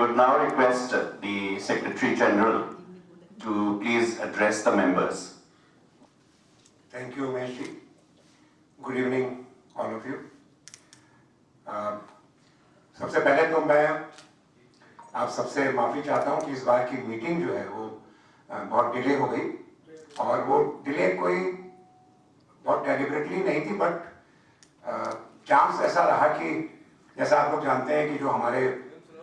would now request the Secretary General to please address the members. Thank you, Umesh. Good evening, all of you. सबसे पहले तो मैं आप सबसे माफ़ी चाहता हूँ कि इस बार की मीटिंग जो है वो बहुत डिले हो गई और वो डिले कोई बहुत डेलिबरेटली नहीं थी, बट चांस ऐसा रहा कि जैसा आप लोग जानते हैं कि जो हमारे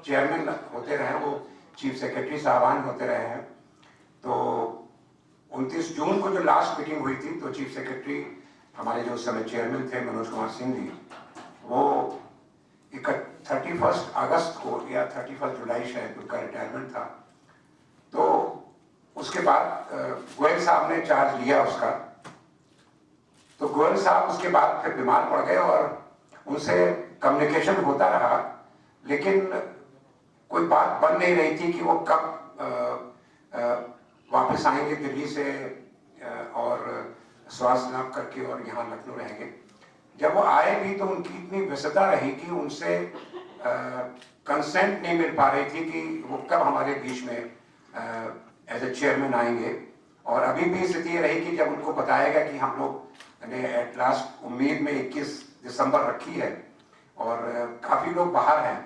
चेयरमैन होते रहे वो चीफ सेक्रेटरी साहबान होते रहे हैं। तो 29 जून को जो लास्ट मीटिंग हुई थी तो चीफ सेक्रेटरी हमारे जो उस समय चेयरमैन थे मनोज कुमार सिंह जी, वो 31 अगस्त को या 31 जुलाई शायद उनका रिटायरमेंट था। तो उसके बाद गोयल साहब ने चार्ज लिया उसका। तो गोयल साहब उसके बाद फिर बीमार पड़ गए और उनसे कम्युनिकेशन होता रहा, लेकिन कोई बात बन नहीं रही थी कि वो कब वापस आएंगे दिल्ली से और स्वास्थ्य लाभ करके और यहाँ लखनऊ रहेंगे। जब वो आए भी तो उनकी इतनी व्यस्तता रही कि उनसे कंसेंट नहीं मिल पा रही थी कि वो कब हमारे बीच में एज ए चेयरमैन आएंगे। और अभी भी स्थिति ये रही कि जब उनको बताएगा कि हम लोग ने एट लास्ट उम्मीद में 21 दिसंबर रखी है और काफ़ी लोग बाहर हैं,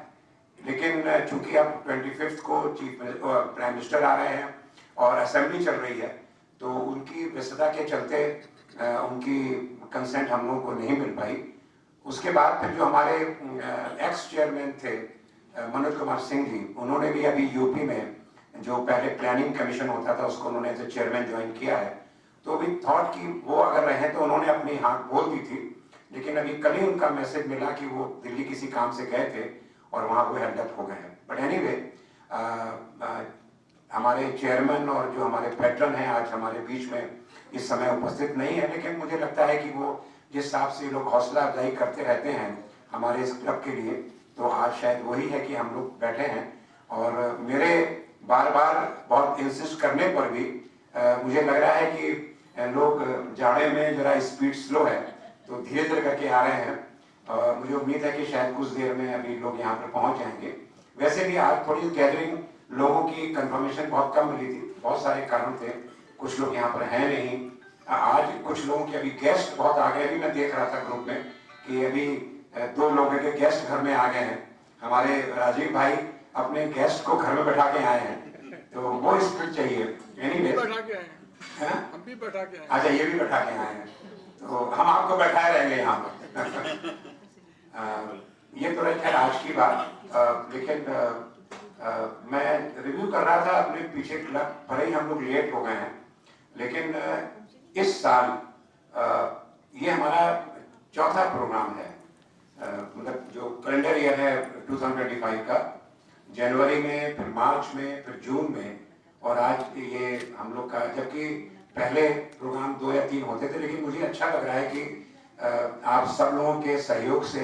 लेकिन चूंकि अब 25 को चीफ प्राइम मिनिस्टर आ रहे हैं और असेंबली चल रही है, तो उनकी व्यस्तता के चलते उनकी कंसेंट हम लोगों को नहीं मिल पाई। उसके बाद फिर जो हमारे एक्स चेयरमैन थे मनोज कुमार सिंह जी, उन्होंने भी अभी यूपी में जो पहले प्लानिंग कमीशन होता था उसको उन्होंने एज ए चेयरमैन ज्वाइन किया है। तो अभी थॉट कि वो अगर रहे तो उन्होंने अपनी हाँ बोल दी थी, लेकिन अभी कल ही उनका मैसेज मिला कि वो दिल्ली किसी काम से गए थे और वहाँ वो हेल्ड अप हो गए हैं। बट एनीवे हमारे चेयरमैन और जो हमारे पैटर्न हैं आज हमारे बीच में इस समय उपस्थित नहीं है, लेकिन मुझे लगता है कि वो जिस हिसाब से लोग हौसला अफजाई करते रहते हैं हमारे इस क्लब के लिए, तो आज शायद वही है कि हम लोग बैठे हैं। और मेरे बार बार बहुत इंसिस्ट करने पर भी मुझे लग रहा है कि लोग जाड़े में जरा स्पीड स्लो है तो धीरे धीरे करके आ रहे हैं। मुझे उम्मीद है कि शायद कुछ देर में अभी लोग यहाँ पर पहुँच जाएंगे। वैसे भी आज थोड़ी गैदरिंग लोगों की कंफर्मेशन बहुत कम मिली थी, बहुत सारे कारण थे, कुछ लोग यहाँ पर हैं नहीं। आज कुछ लोगों के अभी गेस्ट बहुत आ गए। अभी मैं देख रहा था ग्रुप में कि अभी 2 लोगों के गेस्ट घर में आ गए हैं। हमारे राजीव भाई अपने गेस्ट को घर में बैठा के आए हैं, तो वो स्पीड चाहिए। हम भी बैठा के आए। अच्छा, ये भी बैठा के आए हैं, तो हम आपको बैठाए रहेंगे यहाँ पर। ये तो रही खैर आज की बात। लेकिन मैं रिव्यू कर रहा था अपने पीछे क्लब, भले ही हम लोग लेट हो गए हैं, लेकिन इस साल ये हमारा चौथा प्रोग्राम है। मतलब जो कैलेंडर ईयर है 2025 का, जनवरी में, फिर मार्च में, फिर जून में, और आज ये हम लोग का, जबकि पहले प्रोग्राम 2 या 3 होते थे, लेकिन मुझे अच्छा लग रहा है कि आप सब लोगों के सहयोग से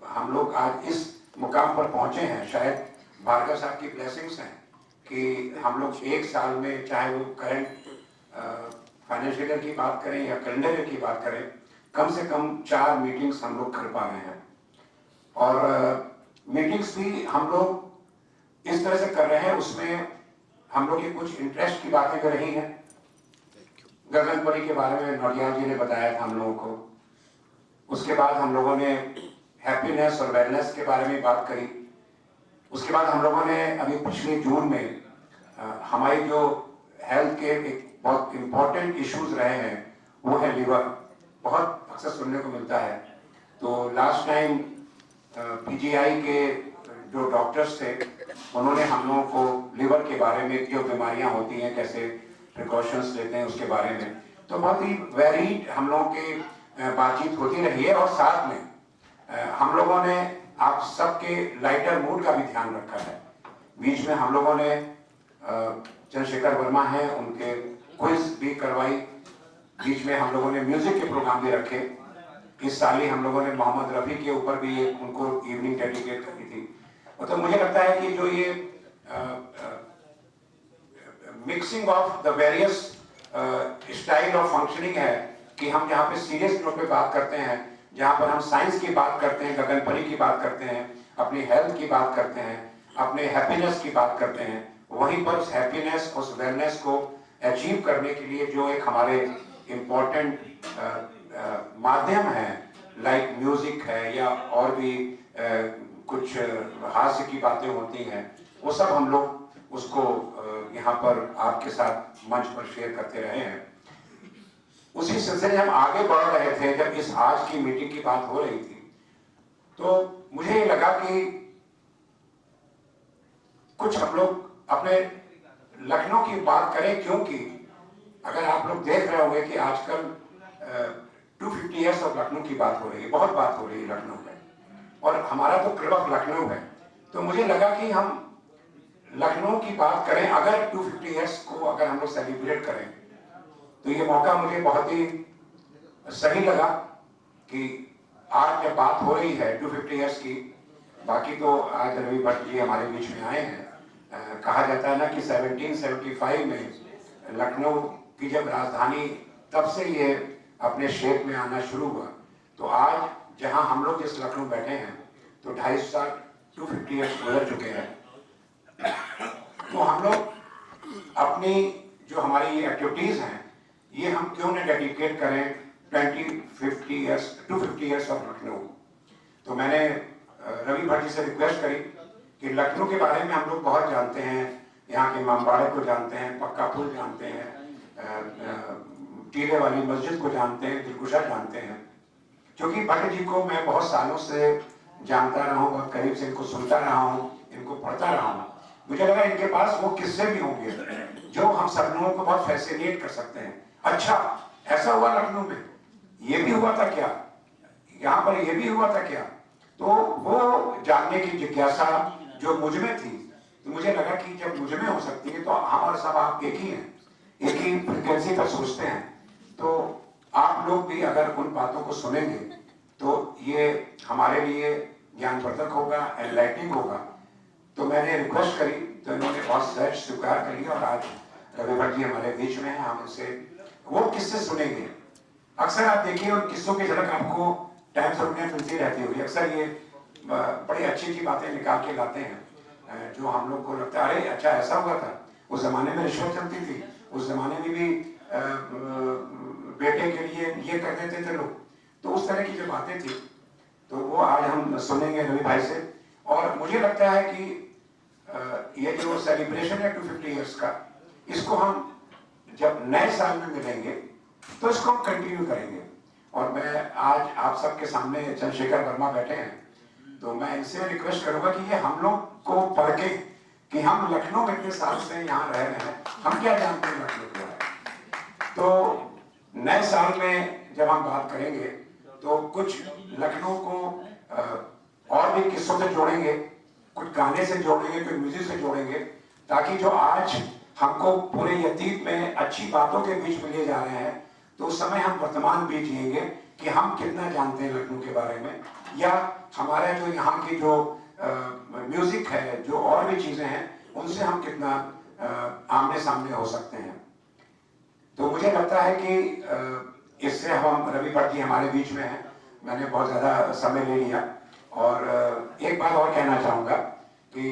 हम लोग आज इस मुकाम पर पहुंचे हैं। शायद भार्गव साहब की ब्लेसिंग्स हैं कि हम लोग एक साल में, चाहे वो करंट फाइनेंशियल ईयर की बात करें या कैलेंडर ईयर की बात करें, कम से कम 4 मीटिंग्स हम लोग कर पा रहे हैं। और मीटिंग्स भी हम लोग इस तरह से कर रहे हैं, उसमें हम लोग ये कुछ इंटरेस्ट की बातें कर रही हैं। गगनपरी के बारे में नौटियाल जी ने बताया था हम लोगों को। उसके बाद हम लोगों ने हैप्पीनेस और वेलनेस के बारे में बात करी। उसके बाद हम लोगों ने अभी पिछले जून में हमारी जो हेल्थ के एक बहुत इम्पोर्टेंट इश्यूज रहे हैं वो है लिवर। बहुत अक्सर सुनने को मिलता है। तो लास्ट टाइम पीजीआई के जो डॉक्टर्स थे उन्होंने हम लोगों को लिवर के बारे में, जो बीमारियां होती हैं, कैसे प्रिकॉशंस लेते हैं उसके बारे में, तो बहुत ही वेरीड हम लोगों की बातचीत होती रही है। और साथ में हम लोगों ने आप सबके लाइटर मूड का भी ध्यान रखा है। बीच में हम लोगों ने चंद्रशेखर वर्मा हैं, उनके क्विज भी करवाई। बीच में हम लोगों ने म्यूजिक के प्रोग्राम भी रखे। इस साल ही हम लोगों ने मोहम्मद रफ़ी के ऊपर भी एक उनको इवनिंग डेडिकेट करी थी। तो मुझे लगता है कि जो ये mixing of the various style of functioning है कि हम जहाँ पे सीरियस नोट पे बात करते हैं, जहाँ पर हम साइंस की बात करते हैं, गगनपरी की बात करते हैं, अपनी हेल्थ की बात करते हैं, अपने हैप्पीनेस की बात करते हैं, वहीं पर उस हैप्पीनेस, उस वेलनेस को अचीव करने के लिए जो एक हमारे इम्पोर्टेंट माध्यम है, लाइक म्यूजिक है या और भी कुछ हास्य की बातें होती हैं, वो सब हम लोग उसको यहाँ पर आपके साथ मंच पर शेयर करते रहे हैं। उसी सिलसिले हम आगे बढ़ रहे थे, जब इस आज की मीटिंग की बात हो रही थी तो मुझे ये लगा कि कुछ हम लोग अपने लखनऊ की बात करें, क्योंकि अगर आप लोग देख रहे होंगे कि आजकल 250 ईयर्स ऑफ लखनऊ की बात हो रही है, बहुत बात हो रही है लखनऊ में, और हमारा तो क्लब ऑफ लखनऊ है। तो मुझे लगा कि हम लखनऊ की बात करें, अगर 250 ईयर्स को अगर हम लोग सेलिब्रेट करें तो ये मौका मुझे बहुत ही सही लगा कि आज जब बात हो रही है 250 ईयर्स की। बाकी तो आज रवि भट्ट जी हमारे बीच में आए हैं। कहा जाता है ना कि 1775 में लखनऊ की जब राजधानी, तब से ये अपने शेप में आना शुरू हुआ। तो आज जहां हम लोग जिस लखनऊ बैठे हैं तो 250 साल 250 ईयर्स गुजर चुके हैं। तो हम लोग अपनी जो हमारी ये एक्टिविटीज हैं, ये हम क्यों न डेडिकेट करें 250 ईयर्स ऑफ लखनऊ। तो मैंने रवि भट्ट जी से रिक्वेस्ट करी कि लखनऊ के बारे में हम लोग बहुत जानते हैं, यहाँ के इमामबाड़े को जानते हैं, पक्का पुल जानते हैं, टीले वाली मस्जिद को जानते हैं, दिलकुशा जानते हैं। क्योंकि भट्ट जी को मैं बहुत सालों से जानता रहा हूँ, बहुत करीब से इनको सुनता रहा हूँ, इनको पढ़ता रहा हूँ। मुझे लगा इनके पास वो किस्से भी होंगे जो हम सब लोगों को बहुत फैसिनेट कर सकते हैं। अच्छा, ऐसा हुआ लखनऊ में, ये भी हुआ था क्या, यहाँ पर ये भी हुआ था क्या? तो वो जानने की जिज्ञासा जो मुझ में थी, तो मुझे लगा कि जब मुझ में हो सकती है तो हम और सब आप एक ही हैं, एक ही फ्रिक्वेंसी पर सोचते हैं। तो आप लोग भी अगर उन बातों को सुनेंगे तो ये हमारे लिए ज्ञानवर्धक होगा, एनलाइटनिंग होगा। तो मैंने रिक्वेस्ट करी तो इन्होंने बहुत सहज स्वीकार कर लिया और आज रवि भट्ट जी हमारे बीच में हैं। हम उनसे वो किस्से सुनेंगे। अक्सर आप देखिए उन किस्सों की झलक आपको टाइम से उन्हें मिलती रहती होगी। अक्सर ये बड़ी अच्छी अच्छी बातें निकाल के लाते हैं जो हम लोग को लगता है अरे अच्छा ऐसा हुआ था, उस जमाने में रिश्वत चलती थी, उस जमाने में भी बेटे के लिए ये कर देते थे लोग। तो उस तरह की जो बातें थी तो वो आज हम सुनेंगे रवि भाई से। और मुझे लगता है कि ये जो सेलिब्रेशन है 250 ईयर्स का, इसको हम जब नए साल में मिलेंगे तो इसको हम कंटिन्यू करेंगे। और मैं आज आप सबके सामने चंद्रशेखर वर्मा बैठे हैं, तो मैं इनसे रिक्वेस्ट करूंगा कि ये हम लोग को पढ़ के कि हम लखनऊ में इतने साल से यहाँ रह रहे हैं, हम क्या जानते हैं लखनऊ के बारे में। तो नए साल में जब हम बात करेंगे तो कुछ लखनऊ को और भी किस्सों से जोड़ेंगे, कुछ गाने से जोड़ेंगे, कुछ म्यूजिक से जोड़ेंगे, ताकि जो आज हमको पूरे अतीत में अच्छी बातों के बीच में ले जा रहे हैं, तो उस समय हम वर्तमान भी जिएंगे कि हम कितना जानते हैं लखनऊ के बारे में, या हमारा जो यहाँ की जो म्यूजिक है, जो और भी चीजें हैं, उनसे हम कितना आमने सामने हो सकते हैं। तो मुझे लगता है कि इससे हम रवि भट्ट जी हमारे बीच में हैं। मैंने बहुत ज़्यादा समय ले लिया और एक बात और कहना चाहूँगा कि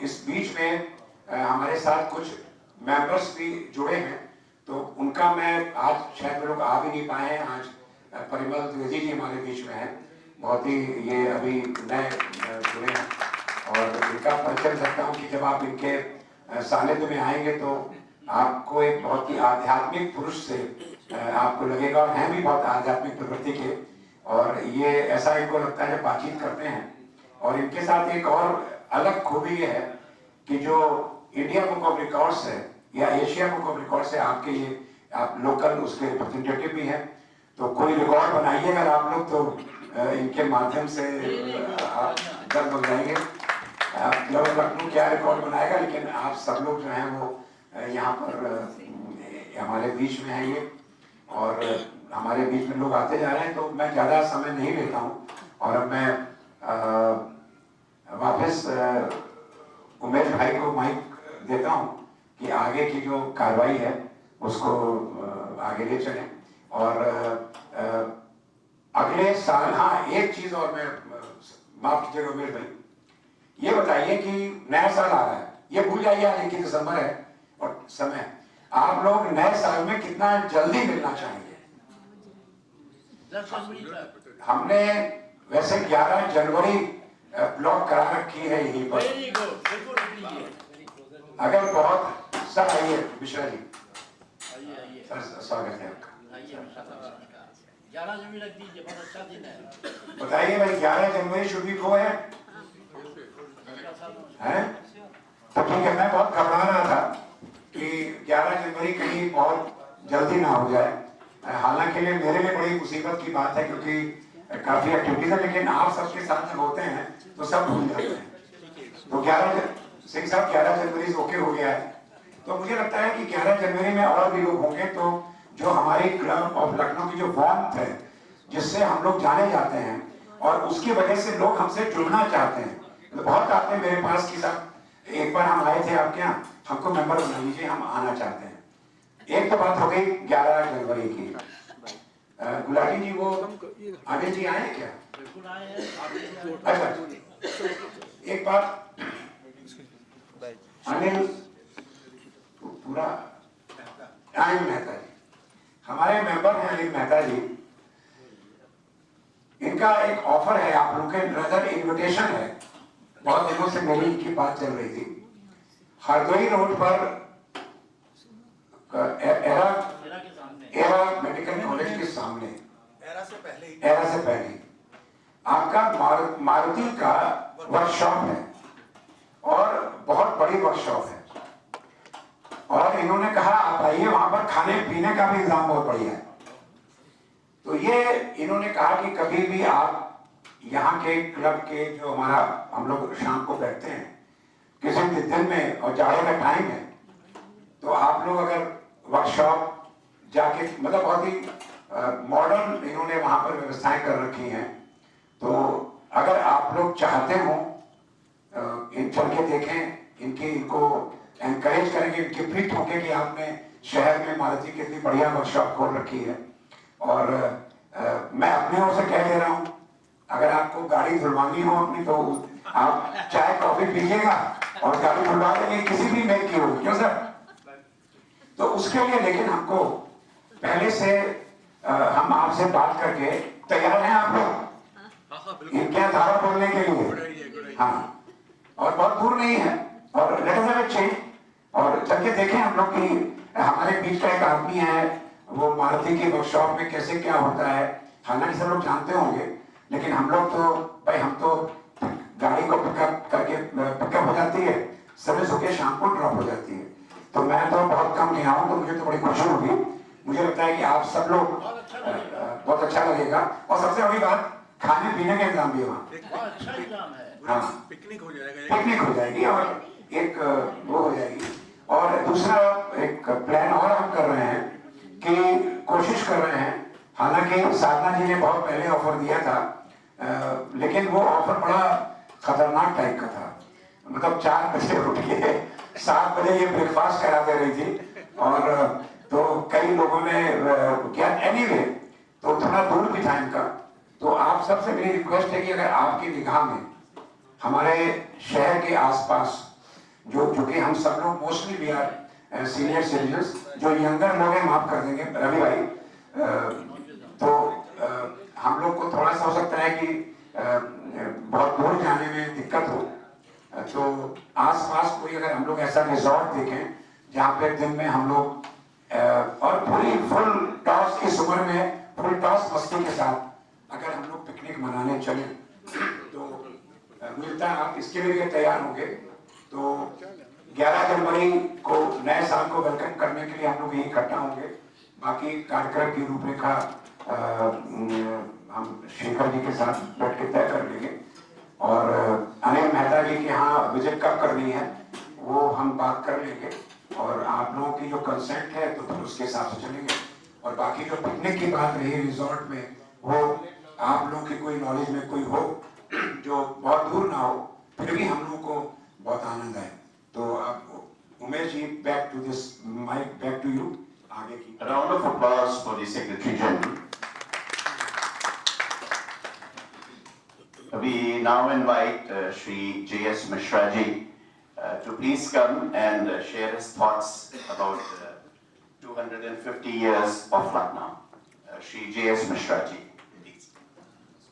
इस बीच में हमारे साथ कुछ मेंबर्स भी जुड़े हैं, तो उनका मैं आज शायद लोग आ भी नहीं पाए हैं। आज परिमल द्विवेदी जी हमारे बीच में हैं, बहुत ही ये अभी नए जुड़े हैं और इनका परिचय सकता हूँ कि जब आप इनके सानिध्य में आएंगे तो आपको एक बहुत ही आध्यात्मिक पुरुष से आपको लगेगा, और हैं भी बहुत आध्यात्मिक प्रवृत्ति के, और ये ऐसा इनको लगता है जब बातचीत करते हैं। और इनके साथ एक और अलग खूबी ये है कि जो इंडिया बुक ऑफ रिकॉर्ड्स है या एशिया बुक ऑफ रिकॉर्ड्स है, आपके ये आप लोकल उसके रिप्रेजेंटेटिव भी हैं, तो कोई रिकॉर्ड बनाइए अगर आप लोग, तो इनके माध्यम से आप गर्व हो जाएंगे। क्लब लखनऊ क्या रिकॉर्ड बनाएगा, लेकिन आप सब लोग जो हैं वो यहाँ पर हमारे बीच में हैं ये, और हमारे बीच में लोग आते जा रहे हैं। तो मैं ज़्यादा समय नहीं लेता हूँ और अब मैं वापस उमेश भाई को माइक देता हूँ कि आगे की जो कार्रवाई है उसको आगे ले चलें। और अगले साल, हाँ एक चीज़ और मैं माफ कीजिएगा उमेश भाई, ये बताइए कि नया साल आ रहा है, ये भूल जाइए आज 21 दिसंबर है और समय, आप लोग नए साल में कितना जल्दी मिलना चाहेंगे? 10 जनवरी तक। हमने वैसे 11 जनवरी ब्लॉक करा रखी है यहीं पर। वेरी गुड, बिल्कुल रख लीजिए। अगर बहुत सर आइए मिश्रा जी, आइए आइए सर स्वागत है आपका। आइए 11 जनवरी रख दीजिए, बहुत अच्छा दिन है। बताइए भाई 11 जनवरी शुड बी गो है? तो ठीक है, मैं बहुत घबरा रहा था कि 11 जनवरी कहीं बहुत जल्दी ना हो जाए। हालांकि मेरे लिए बड़ी मुसीबत की बात है क्योंकि काफी एक्टिविटीज है, लेकिन आप सबके साथ जब होते हैं तो सब भूल जाते हैं। तो 11 सिंह साहब 11 जनवरी ओके हो गया है, तो मुझे लगता है कि 11 जनवरी में और भी लोग होंगे, तो जो हमारी क्लब ऑफ लखनऊ की जो वार्मथ है जिससे हम लोग जाने जाते हैं और उसकी वजह से लोग हमसे जुड़ना चाहते हैं। तो बहुत आते हैं मेरे पास कि साहब एक बार हम आए थे आपके यहाँ, हमको मेंबर बना लीजिए, हम आना चाहते हैं। एक तो बात हो गई 11 जनवरी की। गुलाटी जी वो अनिल जी आए क्या? बिल्कुल आए हैं। अच्छा, एक बात, अनिल पूरा अनिल मेहता जी हमारे मेंबर हैं, अनिल मेहता जी, इनका एक ऑफर है आप लोगों के, नजर इन्विटेशन है। बहुत दिनों से मेरी इनकी बात चल रही थी, हरदोई रोड पर एरा मेडिकल कॉलेज के सामने, एरा से पहले आपका मारुति का वर्कशॉप है और बहुत बड़ी वर्कशॉप है। और इन्होंने कहा आप आइए, वहां पर खाने पीने का भी इंतजाम बहुत बढ़िया है। तो ये इन्होंने कहा कि कभी भी आप यहाँ के क्लब के जो हमारा हम लोग शाम को बैठते हैं किसी भी दिन में और जाड़े का टाइम है, तो आप लोग अगर वर्कशॉप जाके, मतलब बहुत ही मॉडर्न इन्होंने वहां पर व्यवस्थाएं कर रखी हैं, तो अगर आप लोग चाहते हो इन चल के देखें, इनको एनकरेज करेंगे, इनकी प्रीत होंगे कि आपने शहर में मारुति की इतनी बढ़िया वर्कशॉप खोल रखी है। और मैं अपनी ओर से कह दे रहा हूँ, अगर आपको गाड़ी धुलवानी हो अपनी तो आप चाय कॉफी पीजिएगा और गाड़ी धुलवा देंगे, किसी भी मेल की होगी, क्यों सर? तो उसके लिए लेकिन हमको पहले से हम आपसे बात करके, तैयार हैं आप लोग इनके धारा बोलने के लिए? हाँ, और बहुत दूर नहीं है, और let us have a change, और चल के देखें हम लोग कि हमारे बीच का एक आदमी है, वो मारुति की वर्कशॉप में कैसे क्या होता है। हालांकि सब लोग जानते होंगे, लेकिन हम लोग तो भाई, हम तो गाड़ी को पिकअप हो जाती है, सर्विस होके शाम को ड्रॉप हो जाती है। तो मैं तो बहुत कम गया हूँ, तो मुझे तो बड़ी खुशी होगी। मुझे लगता है कि आप सब लोग बहुत अच्छा लगेगा, और सबसे बड़ी बात खाने पीने का इंतजाम भी है वहाँ। अच्छा इंतजाम है। हाँ, पिकनिक हो जाएगी और एक वो हो जाएगी। और दूसरा एक प्लान और हम कर रहे हैं कि कोशिश कर रहे हैं, हालांकि साधना जी ने बहुत पहले ऑफर दिया था, लेकिन वो ऑफर बड़ा खतरनाक टाइप का था। मतलब 4 बजे उठ के 7 बजे ये ब्रेकफास्ट करा दे रही थी, और तो कई लोगों ने क्या, एनीवे तो थोड़ा दूर भी था इनका। तो आप सबसे मेरी रिक्वेस्ट है कि अगर आपकी निगाह में हमारे शहर के आसपास जो कि हम सब लोग mostly we are senior citizens, जो यंगर लोग हैं माफ कर देंगे रवि भाई, तो हम लोग को थोड़ा सा हो सकता है कि बहुत दूर जाने में दिक्कत हो, तो आसपास कोई अगर हम लोग ऐसा रिजॉर्ट देखें जहाँ पे दिन में हम लोग और पूरी फुल टॉस, इस उम्र में फुल टॉस मस्ती के साथ अगर हम लोग पिकनिक मनाने चले, तो मिलता है आप इसके लिए तैयार होंगे। तो 11 जनवरी को नए साल को वेलकम करने के लिए हम लोग यही इकट्ठा होंगे। बाकी कार्यक्रम की रूपरेखा हम शेखर जी के साथ बैठ के तय कर लेंगे, और अनिल मेहता जी के यहाँ विजिट कब करनी है वो हम बात कर लेंगे, और आप लोगों की जो कंसेंट है तो फिर उसके हिसाब से चलेंगे। और बाकी जो पिकनिक की बात रही रिजॉर्ट में, वो आप लोगों की कोई नॉलेज में कोई हो जो बहुत दूर ना हो, फिर भी हम लोगों को बहुत आनंद आए। तो आप Umesh ji, back to this mic, back to you, आगे की। A round of applause for the Secretary General. We now invite Shri J.S. Mishra ji to please come and share his thoughts about 250 years of Lucknow. Shri J.S. Mishra ji, please.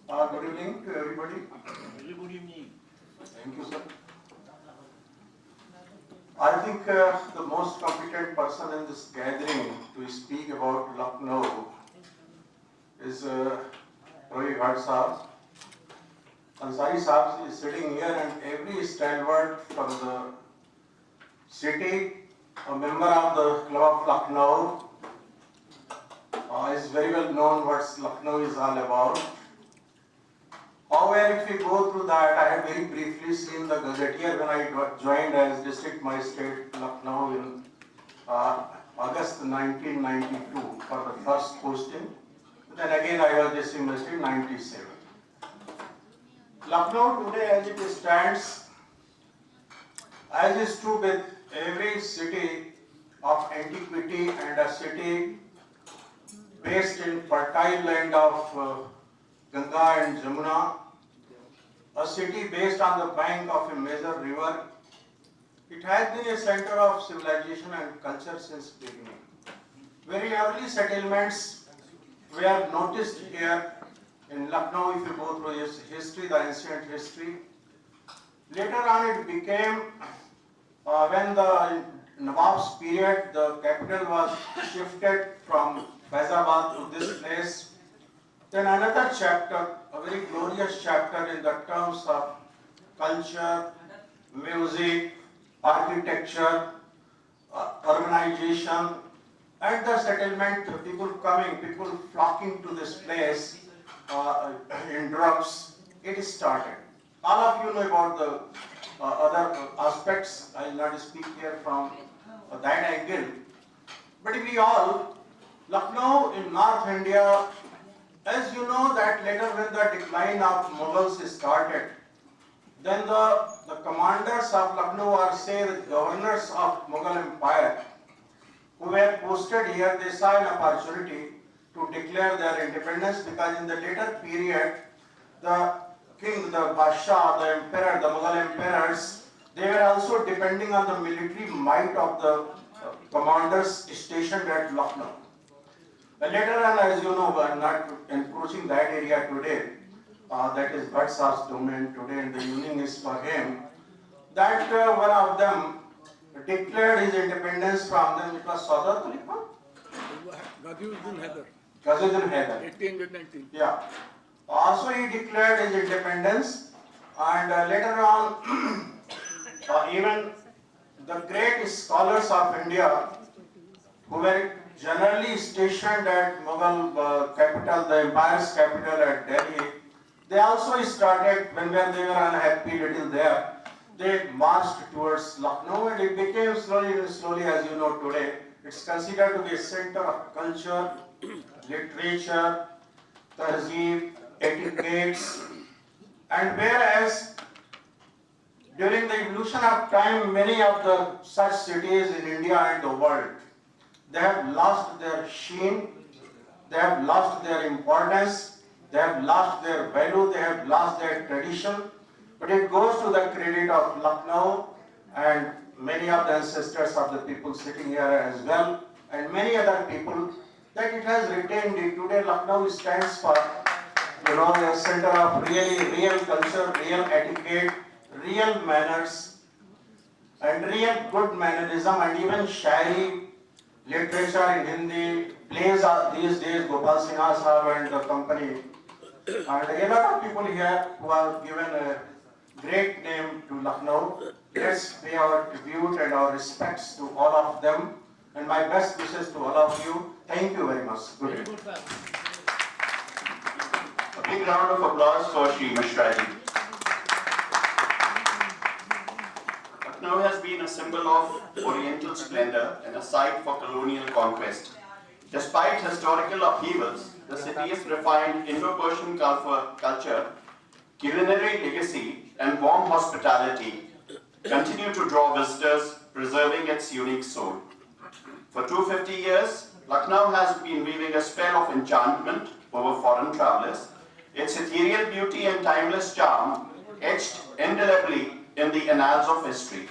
Good evening to everybody. Very good evening. Thank you, sir. I think the most competent person in this gathering to speak about Lucknow is Ravi Bhatt Sahab. Ansari Sahab is sitting here, and every stalwart from the city, a member of the Club of Lucknow, is very well known what Lucknow is all about. However, if we go through that, I have very briefly seen the Gazetteer when I joined as District Magistrate Lucknow in August 1992 for the first posting. Then again I was District Magistrate in 97. Lucknow today as it stands, as is true with every city of antiquity and a city based in fertile land of Ganga and Jamuna, a city based on the bank of a major river. It has been a center of civilization and culture since beginning. Very early settlements were noticed here in Lucknow. If you go through its history, the ancient history. Later on it became, when the Nawab's period, the capital was shifted from Faizabad to this place. Then another chapter, a very glorious chapter in the terms of culture, music, architecture, urbanization, and the settlement, people coming, people flocking to this place in droves, it started. All of you know about the other aspects. I will not speak here from that angle. But we all, Lucknow in North India, as you know that later when the decline of Mughals started, then the commanders of Lucknow, or say the governors of Mughal Empire, who were posted here, they saw an opportunity to declare their independence, because in the later period, the king, the Basha, the emperor, the Mughal emperors, they were also depending on the military might of the commanders stationed at Lucknow. Later on, as you know, we are not encroaching that area today. That is Bhatt Sahab's domain today, and the evening is for him. That one of them declared his independence from them. It was Sadar Khalifa? Ghaziuddin Haidar, Ghaziuddin Haidar. 1819. Yeah. Also, he declared his independence, and later on, even the great scholars of India, who were generally stationed at Mughal capital, the empire's capital at Delhi, they also started, when they were unhappy little there, they marched towards Lucknow, and it became slowly and slowly, as you know today, it's considered to be a center of culture, literature, tahzeeb, etiquettes, and whereas during the evolution of time, many of the such cities in India and the world, they have lost their sheen, they have lost their importance, they have lost their value, they have lost their tradition. But it goes to the credit of Lucknow and many of the ancestors of the people sitting here as well, and many other people, that it has retained it. Today Lucknow stands for, a center of real culture, real etiquette, real manners, and real good mannerism, and even shairi, literature in Hindi, plays are these days, Gopal Sinha Sahab and the company, and a lot of people here who have given a great name to Lucknow. Let's pay our tribute and our respects to all of them, and my best wishes to all of you. Thank you very much. Good Very day. good, sir. A big round of applause for Shri Mishra ji. Lucknow has been a symbol of oriental splendor and a site for colonial conquest. Despite historical upheavals, the city's refined Indo-Persian culture, culinary legacy, and warm hospitality continue to draw visitors, preserving its unique soul. For 250 years, Lucknow has been weaving a spell of enchantment over foreign travelers. its ethereal beauty and timeless charm etched indelibly in the annals of history.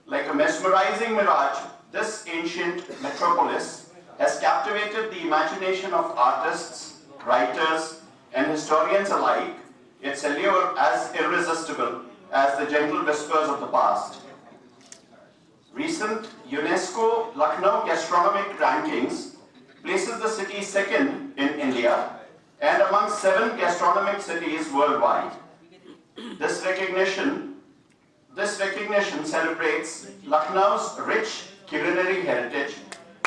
Like a mesmerizing mirage, this ancient metropolis has captivated the imagination of artists, writers, and historians alike, its allure as irresistible as the gentle whispers of the past. Recent UNESCO Lucknow gastronomic rankings places the city second in India and among 7 gastronomic cities worldwide. This recognition celebrates Lucknow's rich culinary heritage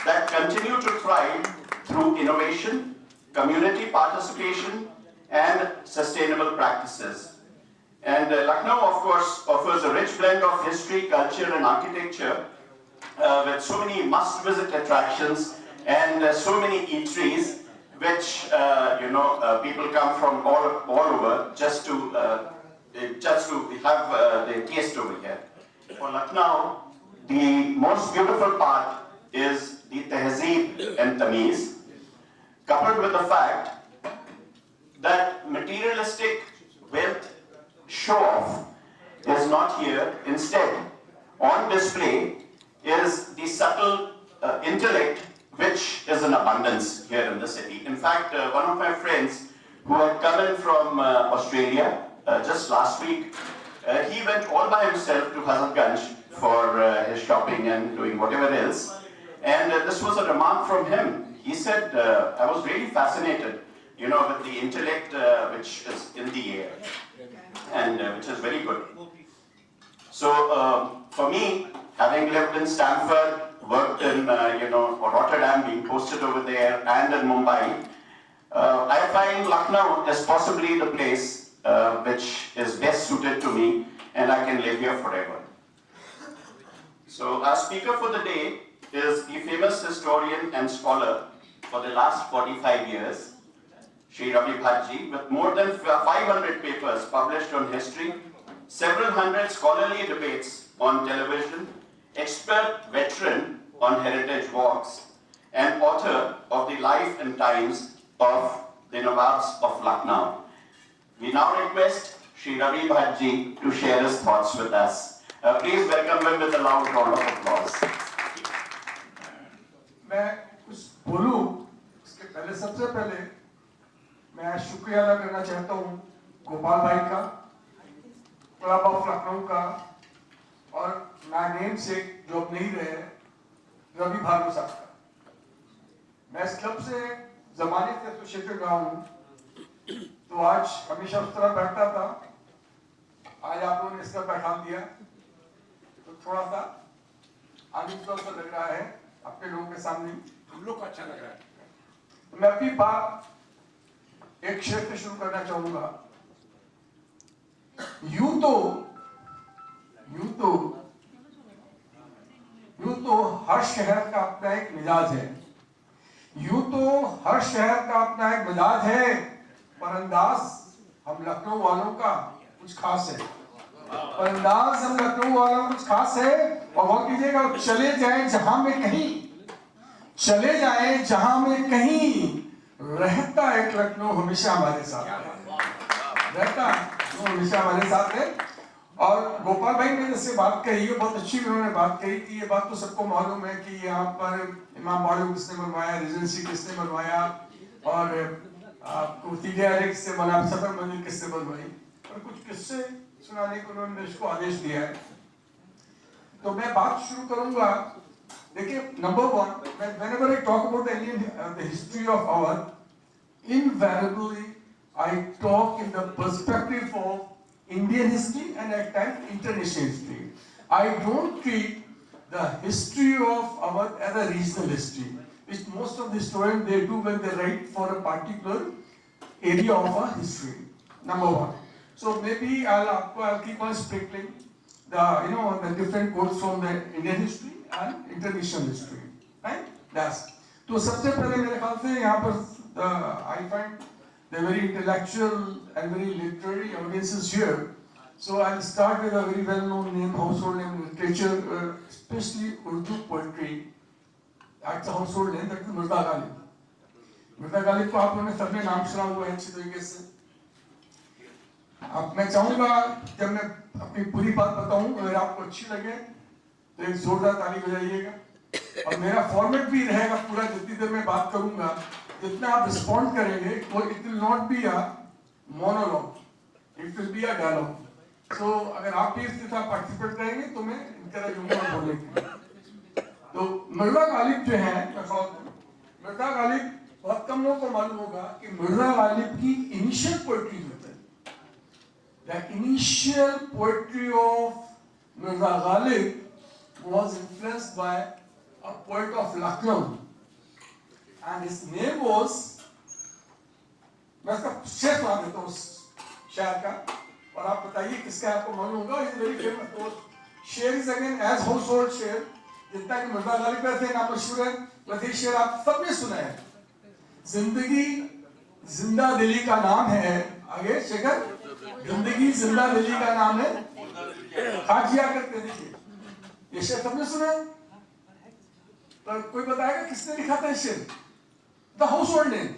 that continue to thrive through innovation, community participation, and sustainable practices. And Lucknow, of course, offers a rich blend of history, culture, and architecture with so many must-visit attractions and so many eateries, which people come from all over just to have the taste over here. For Lucknow, the most beautiful part is the tehzeeb and tamiz, coupled with the fact that materialistic wealth show-off is not here. Instead, on display is the subtle intellect which is in abundance here in the city. In fact, one of my friends who had come in from Australia just last week, he went all by himself to Hazratganj for his shopping and doing whatever else. And this was a remark from him. He said, I was really fascinated, with the intellect which is in the air, and which is very good. So for me, having lived in Stanford, worked in Rotterdam, being posted over there, and in Mumbai, I find Lucknow is possibly the place which is best suited to me, and I can live here forever. So our speaker for the day is the famous historian and scholar for the last 45 years, Shri Ravi Bhattji, with more than 500 papers published on history, several hundred scholarly debates on television, expert veteran on heritage walks, and author of the life and times of the Nawabs of Lucknow. We now request Shri Ravi Bhattji to share his thoughts with us. Please welcome him with a loud round of applause. मैं कुछ बोलूं उसके पहले सबसे पहले मैं शुक्रिया अदा करना चाहता हूं गोपाल भाई का, क्लब ऑफ लखनऊ का, और मैं नेम से जो अब नहीं रहे रवि भार्गव साहब का। मैं इस क्लब से जमाने से एसोसिएटेड रहा हूं, तो आज हमेशा उस तरह बैठता था, आज आप लोगों ने इस तरह बैठा दिया, तो थोड़ा सा आनंद सा लग रहा है अपने लोगों के सामने। हम लोग को अच्छा लग रहा है। तो मैं अपनी बात एक शेर से शुरू करना चाहूंगा। यूं तो हर शहर का अपना एक मिजाज है, पर अंदाज हम लखनऊ वालों का कुछ खास है। और गौर कीजिएगा, चले जाए जहां में कहीं रहता एक लखनऊ हमेशा हमारे साथ है। और गोपाल भाई ने जैसे बात कही है, बहुत अच्छी उन्होंने बात कही कि ये बात तो सबको मालूम है कि यहाँ पर इमाम बाड़ू किसने बनवाया, रेजेंसी किसने बनवाया, और आपको किसने बना, सदर मंजिल किसने बनवाई, और कुछ किस्से सुनाने को उन्होंने इसको आदेश दिया है। तो मैं बात शुरू करूंगा। देखिए, number one, whenever I talk about the history of our, invariably I talk in the perspective of Indian history and at times international history. I don't treat the history of our as a regional history, which most of the historians they do when they write for a particular area of a history. Number one. So maybe I'll keep on sprinkling the different quotes from the Indian history and international history, right? That's. तो सबसे पहले मेरे ख्याल से यहाँ पर I find the very intellectual and very literary audiences here. So I'll start with a very well-known name, household name in literature, especially Urdu poetry. That's a household name, that is Mirza Ghalib. Mirza Ghalib को आप लोगों ने सबने नाम सुना हुआ है अच्छी तरीके से। अब मैं चाहूंगा जब मैं अपनी पूरी बात बताऊं, अगर आपको अच्छी लगे तो एक जोरदार ताली बजाइएगा। और मेरा फॉर्मेट भी रहेगा पूरा, जितनी देर मैं बात करूंगा, जितना आप रिस्पॉन्ड करेंगे, वो it will not be a monologue, it will be a dialogue. So अगर आप भी इसके साथ पार्टिसिपेट करेंगे तो मैं इंकरेज होऊंगा बोलने के लिए। तो मिर्जा गालिब जो है, मिर्जा गालिब, बहुत कम लोगों को मालूम होगा कि मिर्जा गालिब की इनिशियल पोएट्री जो है, the initial poetry of Mirza Ghalib was influenced by a poet of Lucknow, and his name was, मैं इसका शेर सुना देता हूँ शायर का, और आप बताइए किसका आपको मालूम होगा। Is very famous poet. Sher is again as household sher, जितना कि मिर्जा गालिब का थे नाम मशहूर है, वैसे शेर आप सबने सुना है। जिंदगी जिंदा दिली का नाम है, आगे शेखर, जिंदगी जिंदा दिली का नाम है, खाजिया करते देखिए, ये शेर सबने सुना है। पर कोई बताएगा किसने लिखा था शेर? The house hold name.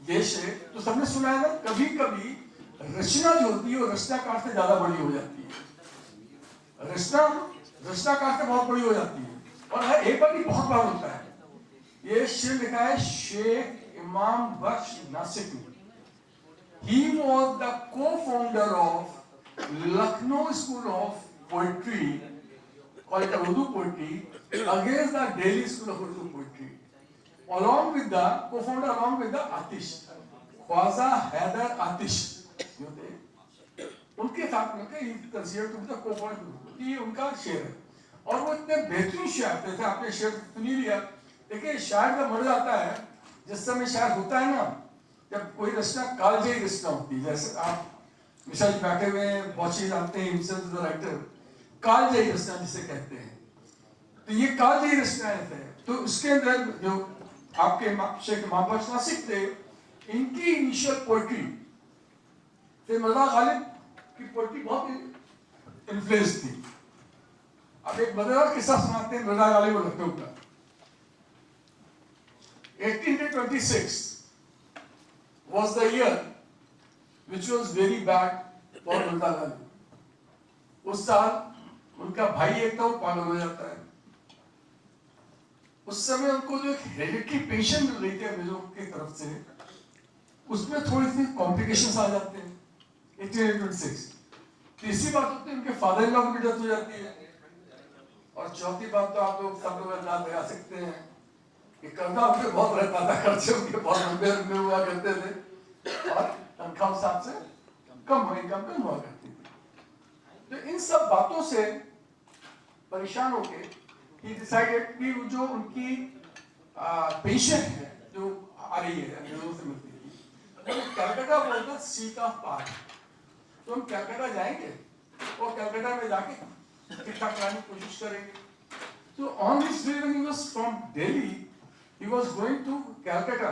ये शेर तो सबने सुना है ना। कभी कभी रचना जो होती है वो रचनाकार से ज्यादा बड़ी हो जाती है, रचनाकार से बहुत बड़ी हो जाती है, और हर एक बार भी बहुत बार होता है। ये शेर लिखा है शेख इमाम बख्श नासिक ने। He was the co-founder of Lucknow School of Poetry, called Urdu poetry, against the Delhi School of Urdu poetry. Along with the co-founder, along with the Atish, Khwaja Haider Atish, जो थे, उनके साथ मिलकर ये considered to be the co-founder। ये उनका शेर है, और वो इतने बेहतरीन शायर थे। आपने शेर सुनी लिया, देखिए शायर का मर जाता है जिस समय शायर होता है ना, जब कोई रचना कालजयी रचना होती है। जैसे आप मिसाल बैठे हुए हैं, बॉची जानते हैं, हिमचंद द राइटर, कालजयी रचना जिसे कहते हैं। तो ये कालजयी रचनाएं थे। तो उसके अंदर जो आपके शेख इमाम बख्श नासिक थे, इनकी इनिशियल पोएट्री से मिर्जा गालिब की पोएट्री बहुत इन्फ्लुएंस थी। अब एक मजेदार किस्सा सुनाते हैं मिर्जा गालिब और लखनऊ का। 1826 was the year which was very bad for Mirza Ghalib। उस साल उनका भाई एक था वो पागल हो जाता है। उस समय उनको जो हेरिडिटरी पेंशन मिल रही थी अंग्रेजों की तरफ से, उसमें थोड़ी सी कॉम्प्लिकेशंस आ जाते हैं। 1826। तीसरी बात होती है उनके फादर इन लॉ की डेथ हो जाती है, और चौथी बात तो आप लोग सब लोग अंदाज लगा सकते हैं कि कर्जा उनके बहुत रहता था, खर्चे उनके बहुत लंबे हुआ करते थे, और तनख्वाह हिसाब से कम हुआ करती थी। तो इन सब बातों से परेशान होके he decided कि जो उनकी पेंशन है जो आ रही है अंग्रेजों से मिलती थी, वो कलकत्ता बोलता सीट ऑफ पार्ट। तो हम कलकत्ता जाएंगे और कलकत्ता में जाके ठीक ठाक कराने की कोशिश करेंगे। तो on this day when he was from Delhi, he was going to Calcutta।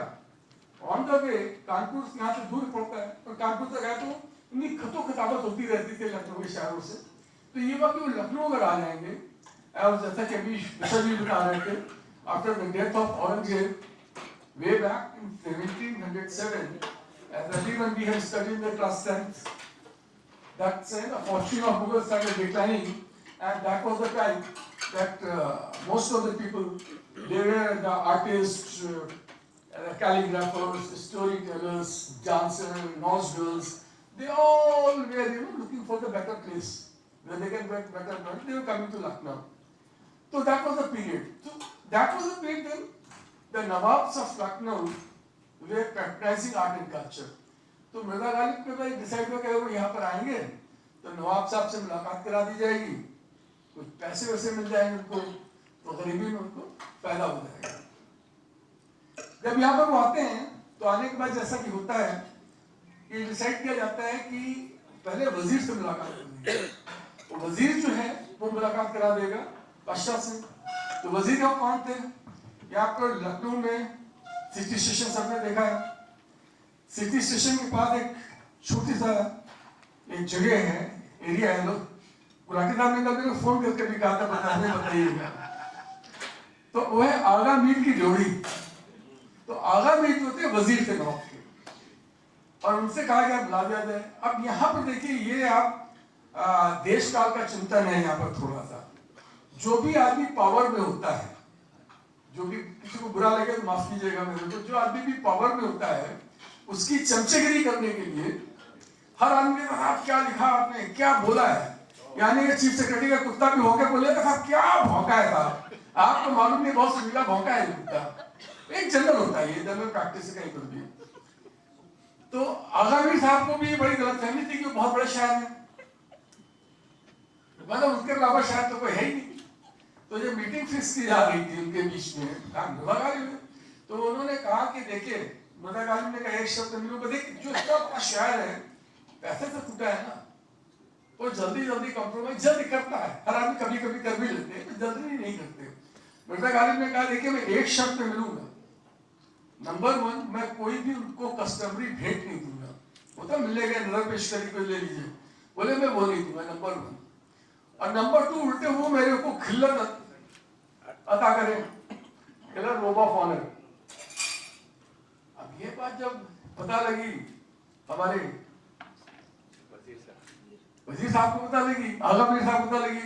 On the way, Kanpur यहाँ से दूर पड़ता है, और कानपुर तक आए तो इनकी खतों खिताबत होती रहती थी लखनऊ के शहरों से। तो ये बात कि वो लखनऊ अगर आ जाएंगे, और जैसा कि अभी विशल भी बता रहे थे, after the death of Aurangzeb, way back in 1707, as everyone we have studied in the class 10th, that the fortune of Mughal started declining, and that was the time that most of the people, they were the artists, calligraphers, storytellers, dancers, nostrils, they all were looking for the better place where they can get better money. They were coming to Lucknow. So that was the period. So that was the period when the Nawabs of Lucknow were patronizing art and culture. तो मिर्जा गालिब के भाई decide हुआ कि वो यहाँ पर आएंगे तो नवाब साहब से मुलाकात करा दी जाएगी, कुछ पैसे वैसे मिल जाएंगे उनको, तो गरीबी में उनको फायदा हो जाएगा। जब यहाँ पर वो आते हैं तो आने के बाद जैसा कि होता है कि डिसाइड किया जाता है कि पहले वजीर से मुलाकात करनी है। तो वजीर जो है वो मुलाकात करा देगा बादशाह से। तो वजीर कौन थे? यहाँ पर लखनऊ में सिटी स्टेशन सबने देखा है। सिटी स्टेशन के पास एक छोटी सा एक जगह है, एरिया है। लोग गुलाटी साहब ने कभी फोन करके भी कहा था बताइएगा। तो वह आगा मीर की जोड़ी। तो आगा मीर जो थे वजीर थे नवाब के, और उनसे कहा गया बुला दिया जाए। अब यहाँ पर देखिए, ये आप देश काल का चिंतन है यहाँ पर थोड़ा सा। जो भी आदमी पावर में होता है, जो भी, किसी को बुरा लगे तो माफ कीजिएगा मेरे को, जो आदमी भी पावर में होता है उसकी चमचगिरी करने के लिए हर आदमी ने कहा क्या लिखा आपने, क्या बोला है, यानी कि चीफ सेक्रेटरी का कुत्ता भी होकर बोले था क्या भौंका है साहब, आपको मालूम नहीं बहुत सुरीला भौंका है कुत्ता। एक जनरल होता है, ये जनरल प्रैक्टिस कहीं पर भी। तो आगामी साहब को भी बड़ी गलतफहमी थी कि वो बहुत बड़े शायर हैं, मतलब उनके अलावा शायद तो कोई है ही नहीं। तो जब मीटिंग फिक्स की जा रही थी उनके बीच में मृदा गालिब में, तो उन्होंने कहा कि देखिए, मृदा गालिब ने कहा एक शब्द मेरे को, देख जो इतना बड़ा शायर है पैसे से टूटा है ना, वो जल्दी जल्दी कॉम्प्रोमाइज जल्दी करता है, हर आदमी कभी कभी कर भी लेते हैं, जल्दी नहीं करते। मृदा गालिब ने कहा देखिए मैं एक शब्द में मिलूंगा, नंबर 1 मैं कोई भी उनको कस्टमरी भेंट नहीं दूंगा, वो तो मिलने गए नजर पेश करी कोई ले लीजिए, बोले मैं वो नहीं दूंगा नंबर 1। और नंबर 2 उल्टे वो मेरे को खिल्लत अता करें, खिल्लत रोब ऑफ ऑनर। अब ये बात जब पता लगी हमारे वजीर साहब को पता लगी, आगा मीर साहब को पता लगी,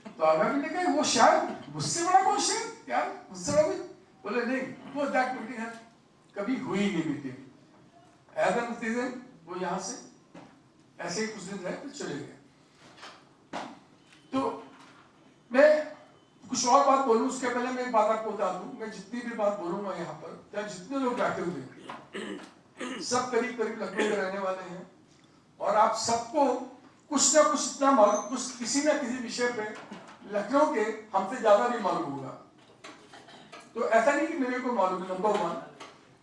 तो आगा मीर ने कहा वो शायद मुझसे बड़ा कौन शायद यार, मुझसे बड़ा कोई, बोले नहीं वो दैट मीटिंग है कभी हुई नहीं मीटिंग। एज एन सीजन वो यहाँ से ऐसे ही कुछ दिन रहे तो चले गए। तो मैं कुछ और बात बोलूं उसके पहले मैं एक बात आपको बता दूं, मैं जितनी भी बात बोलूंगा यहाँ पर, चाहे जितने लोग बैठे हुए सब करीब करीब लखनऊ के रहने वाले हैं, और आप सबको कुछ ना कुछ इतना मालूम, कुछ किसी ना किसी विषय पे लखनऊ के हमसे ज्यादा भी मालूम होगा। तो ऐसा नहीं कि मेरे को मालूम है, नंबर 1।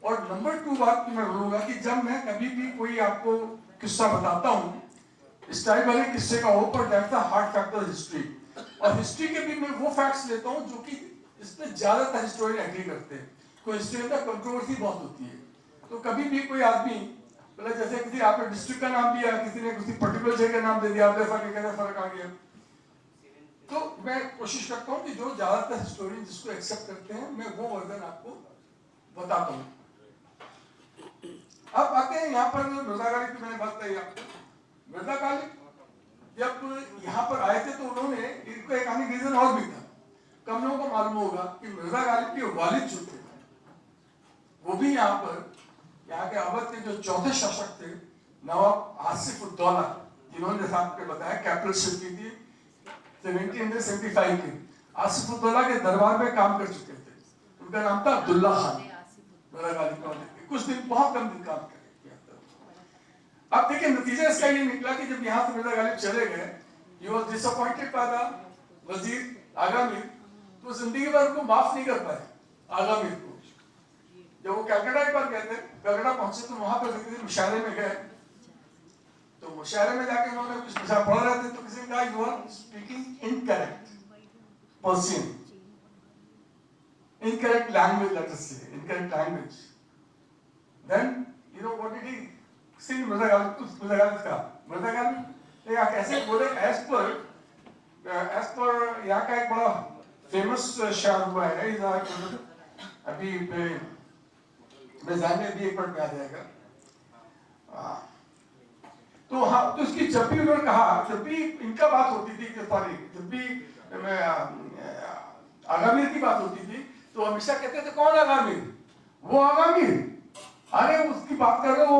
और नंबर 2 बात मैं बोलूंगा कि जब मैं कभी भी कोई आपको किस्सा बताता हूँ, इस टाइप वाले किस्से का हो, पर that's the hard factor history, और हिस्ट्री के भी मैं वो फैक्ट्स लेता हूँ जो कि इसमें ज्यादातर हिस्टोरियन एग्री करते हैं। कोई हिस्ट्री में कंट्रोवर्सी बहुत होती है, तो कभी भी कोई आदमी मतलब जैसे किसी आपने डिस्ट्रिक्ट का नाम दिया, किसी ने किसी पर्टिकुलर जगह का नाम दे दिया, आप देखा कि कैसा फर्क आ गया। तो मैं कोशिश करता हूँ कि जो ज्यादातर हिस्टोरियन जिसको एक्सेप्ट करते हैं, मैं वो वर्जन आपको बताता हूँ। अब आते हैं यहाँ पर मृदा गालिब की मैंने बात कही आपको। मृदा गालिब जब यहाँ पर आए थे तो उन्होंने इनको एक आने रीजन और भी था, कम लोगों को मालूम होगा कि मृदा गालिब के वालिद जो थे वो भी यहाँ पर, यहाँ के अवध के जो चौथे शासक थे नवाब आसिफ उद्दौला, जिन्होंने जैसा आपने बताया कैपिटल शिफ्ट की थी 1775 के, आसिफ उद्दौला के दरबार में काम कर चुके थे। उनका नाम था अब्दुल्ला खान। मृदा गालिब का कुछ दिन, बहुत कम दिन काम करे। अब देखिए नतीजा इसका ये निकला कि जब यहाँ से मृदा गालिब चले गए, he was disappointed by the वजीर आगा मीर, तो जिंदगी भर उनको माफ नहीं कर पाए आगा मीर को। जब वो कलकत्ता एक बार गए थे, कलकत्ता पहुंचे तो वहां पर किसी मुशायरे में गए, तो मुशायरे में जाके उन्होंने कुछ पढ़ रहे थे, तो किसी ने कहा you are speaking incorrect Persian, incorrect language, let us say incorrect language. Then you know what did he see Mirza Ghalib का, मृदा गालिब या कैसे बोले, एज पर यहाँ का एक बड़ा फेमस शायर हुआ है, अभी मैं जानने भी एक बार आ जाएगा। तो हाँ, तो इसकी जब भी उन्होंने कहा, जब भी इनका बात होती थी, जब भी आगामीर की बात होती थी, तो हमेशा कहते थे कौन आगामीर, वो आगामीर, अरे उसकी बात कर रहे हो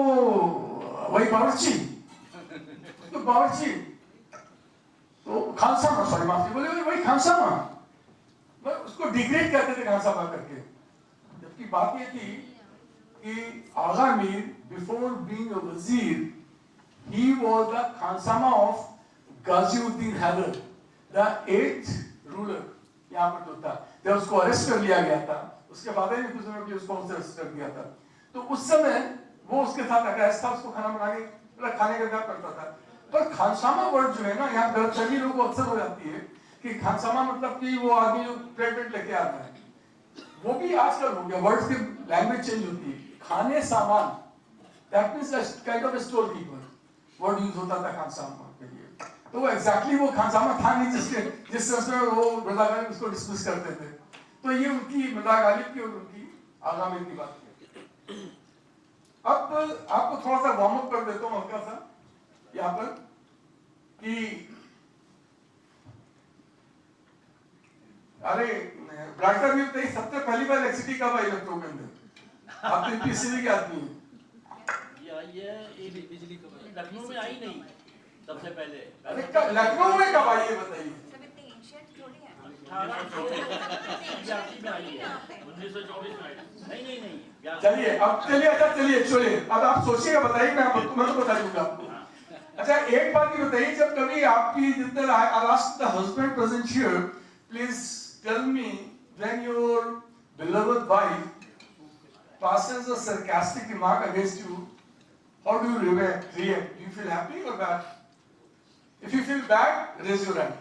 वही बावर्ची, तो बावर्ची तो खानसामा, सॉरी माफी, बोले वही खानसामा, उसको डिग्रेड करते थे खानसामा करके। जबकि बात ये थी कि आगा मीर बिफोर बीइंग अ वजीर he was the खानसामा of गाजिउद्दीन Haider, the 8th ruler यहाँ पर जो था, जब उसको अरेस्ट कर लिया गया था, उसके बाद में कुछ दिनों के उसको अरेस्ट कर दिया था, तो उस समय वो उसके साथ अटैच था, उसको खाना बना के खाने का क्या करता था। पर खानसामा वर्ड जो है ना, यहाँ गलतफहमी लोगों को अक्सर हो जाती है कि खानसामा मतलब कि वो आदमी जो प्रेजेंट लेके आता है, वो भी आजकल हो गया, वर्ड्स की लैंग्वेज चेंज होती है। खाने सामान, that means kind of store keeper word use होता था खानसामा के लिए, तो वो एग्जैक्टली वो खानसामा था नहीं जिस सेंस में वो मृदा गालिब उसको डिस्कस करते थे। तो ये उनकी मृदा गालिब की और उनकी आगा मीर की बात है। अब आपको थोड़ा सा वार्म अप कर देता हूँ हल्का सा यहाँ पर कि अरे डॉक्टर भी बताइए सबसे पहली बार इलेक्ट्रिसिटी कब आई लखनऊ के अंदर? आप तो यूपीएससी के आदमी हैं। ये बिजली लखनऊ में आई नहीं सबसे पहले। अरे लखनऊ में कब आई है बताइए? 1984 में आई है, 1924 में आई। नहीं चलिए अब चलिए अब आप सोचिएगा, बताइए, मैं तो बता दूंगा आपको। अच्छा एक बात ये बताइए, जब कभी आपकी जितने I'll ask the husband present here, please tell me when your beloved wife passes a sarcastic remark against you, how do you react? Do you feel happy or bad? If you feel bad, raise your hand.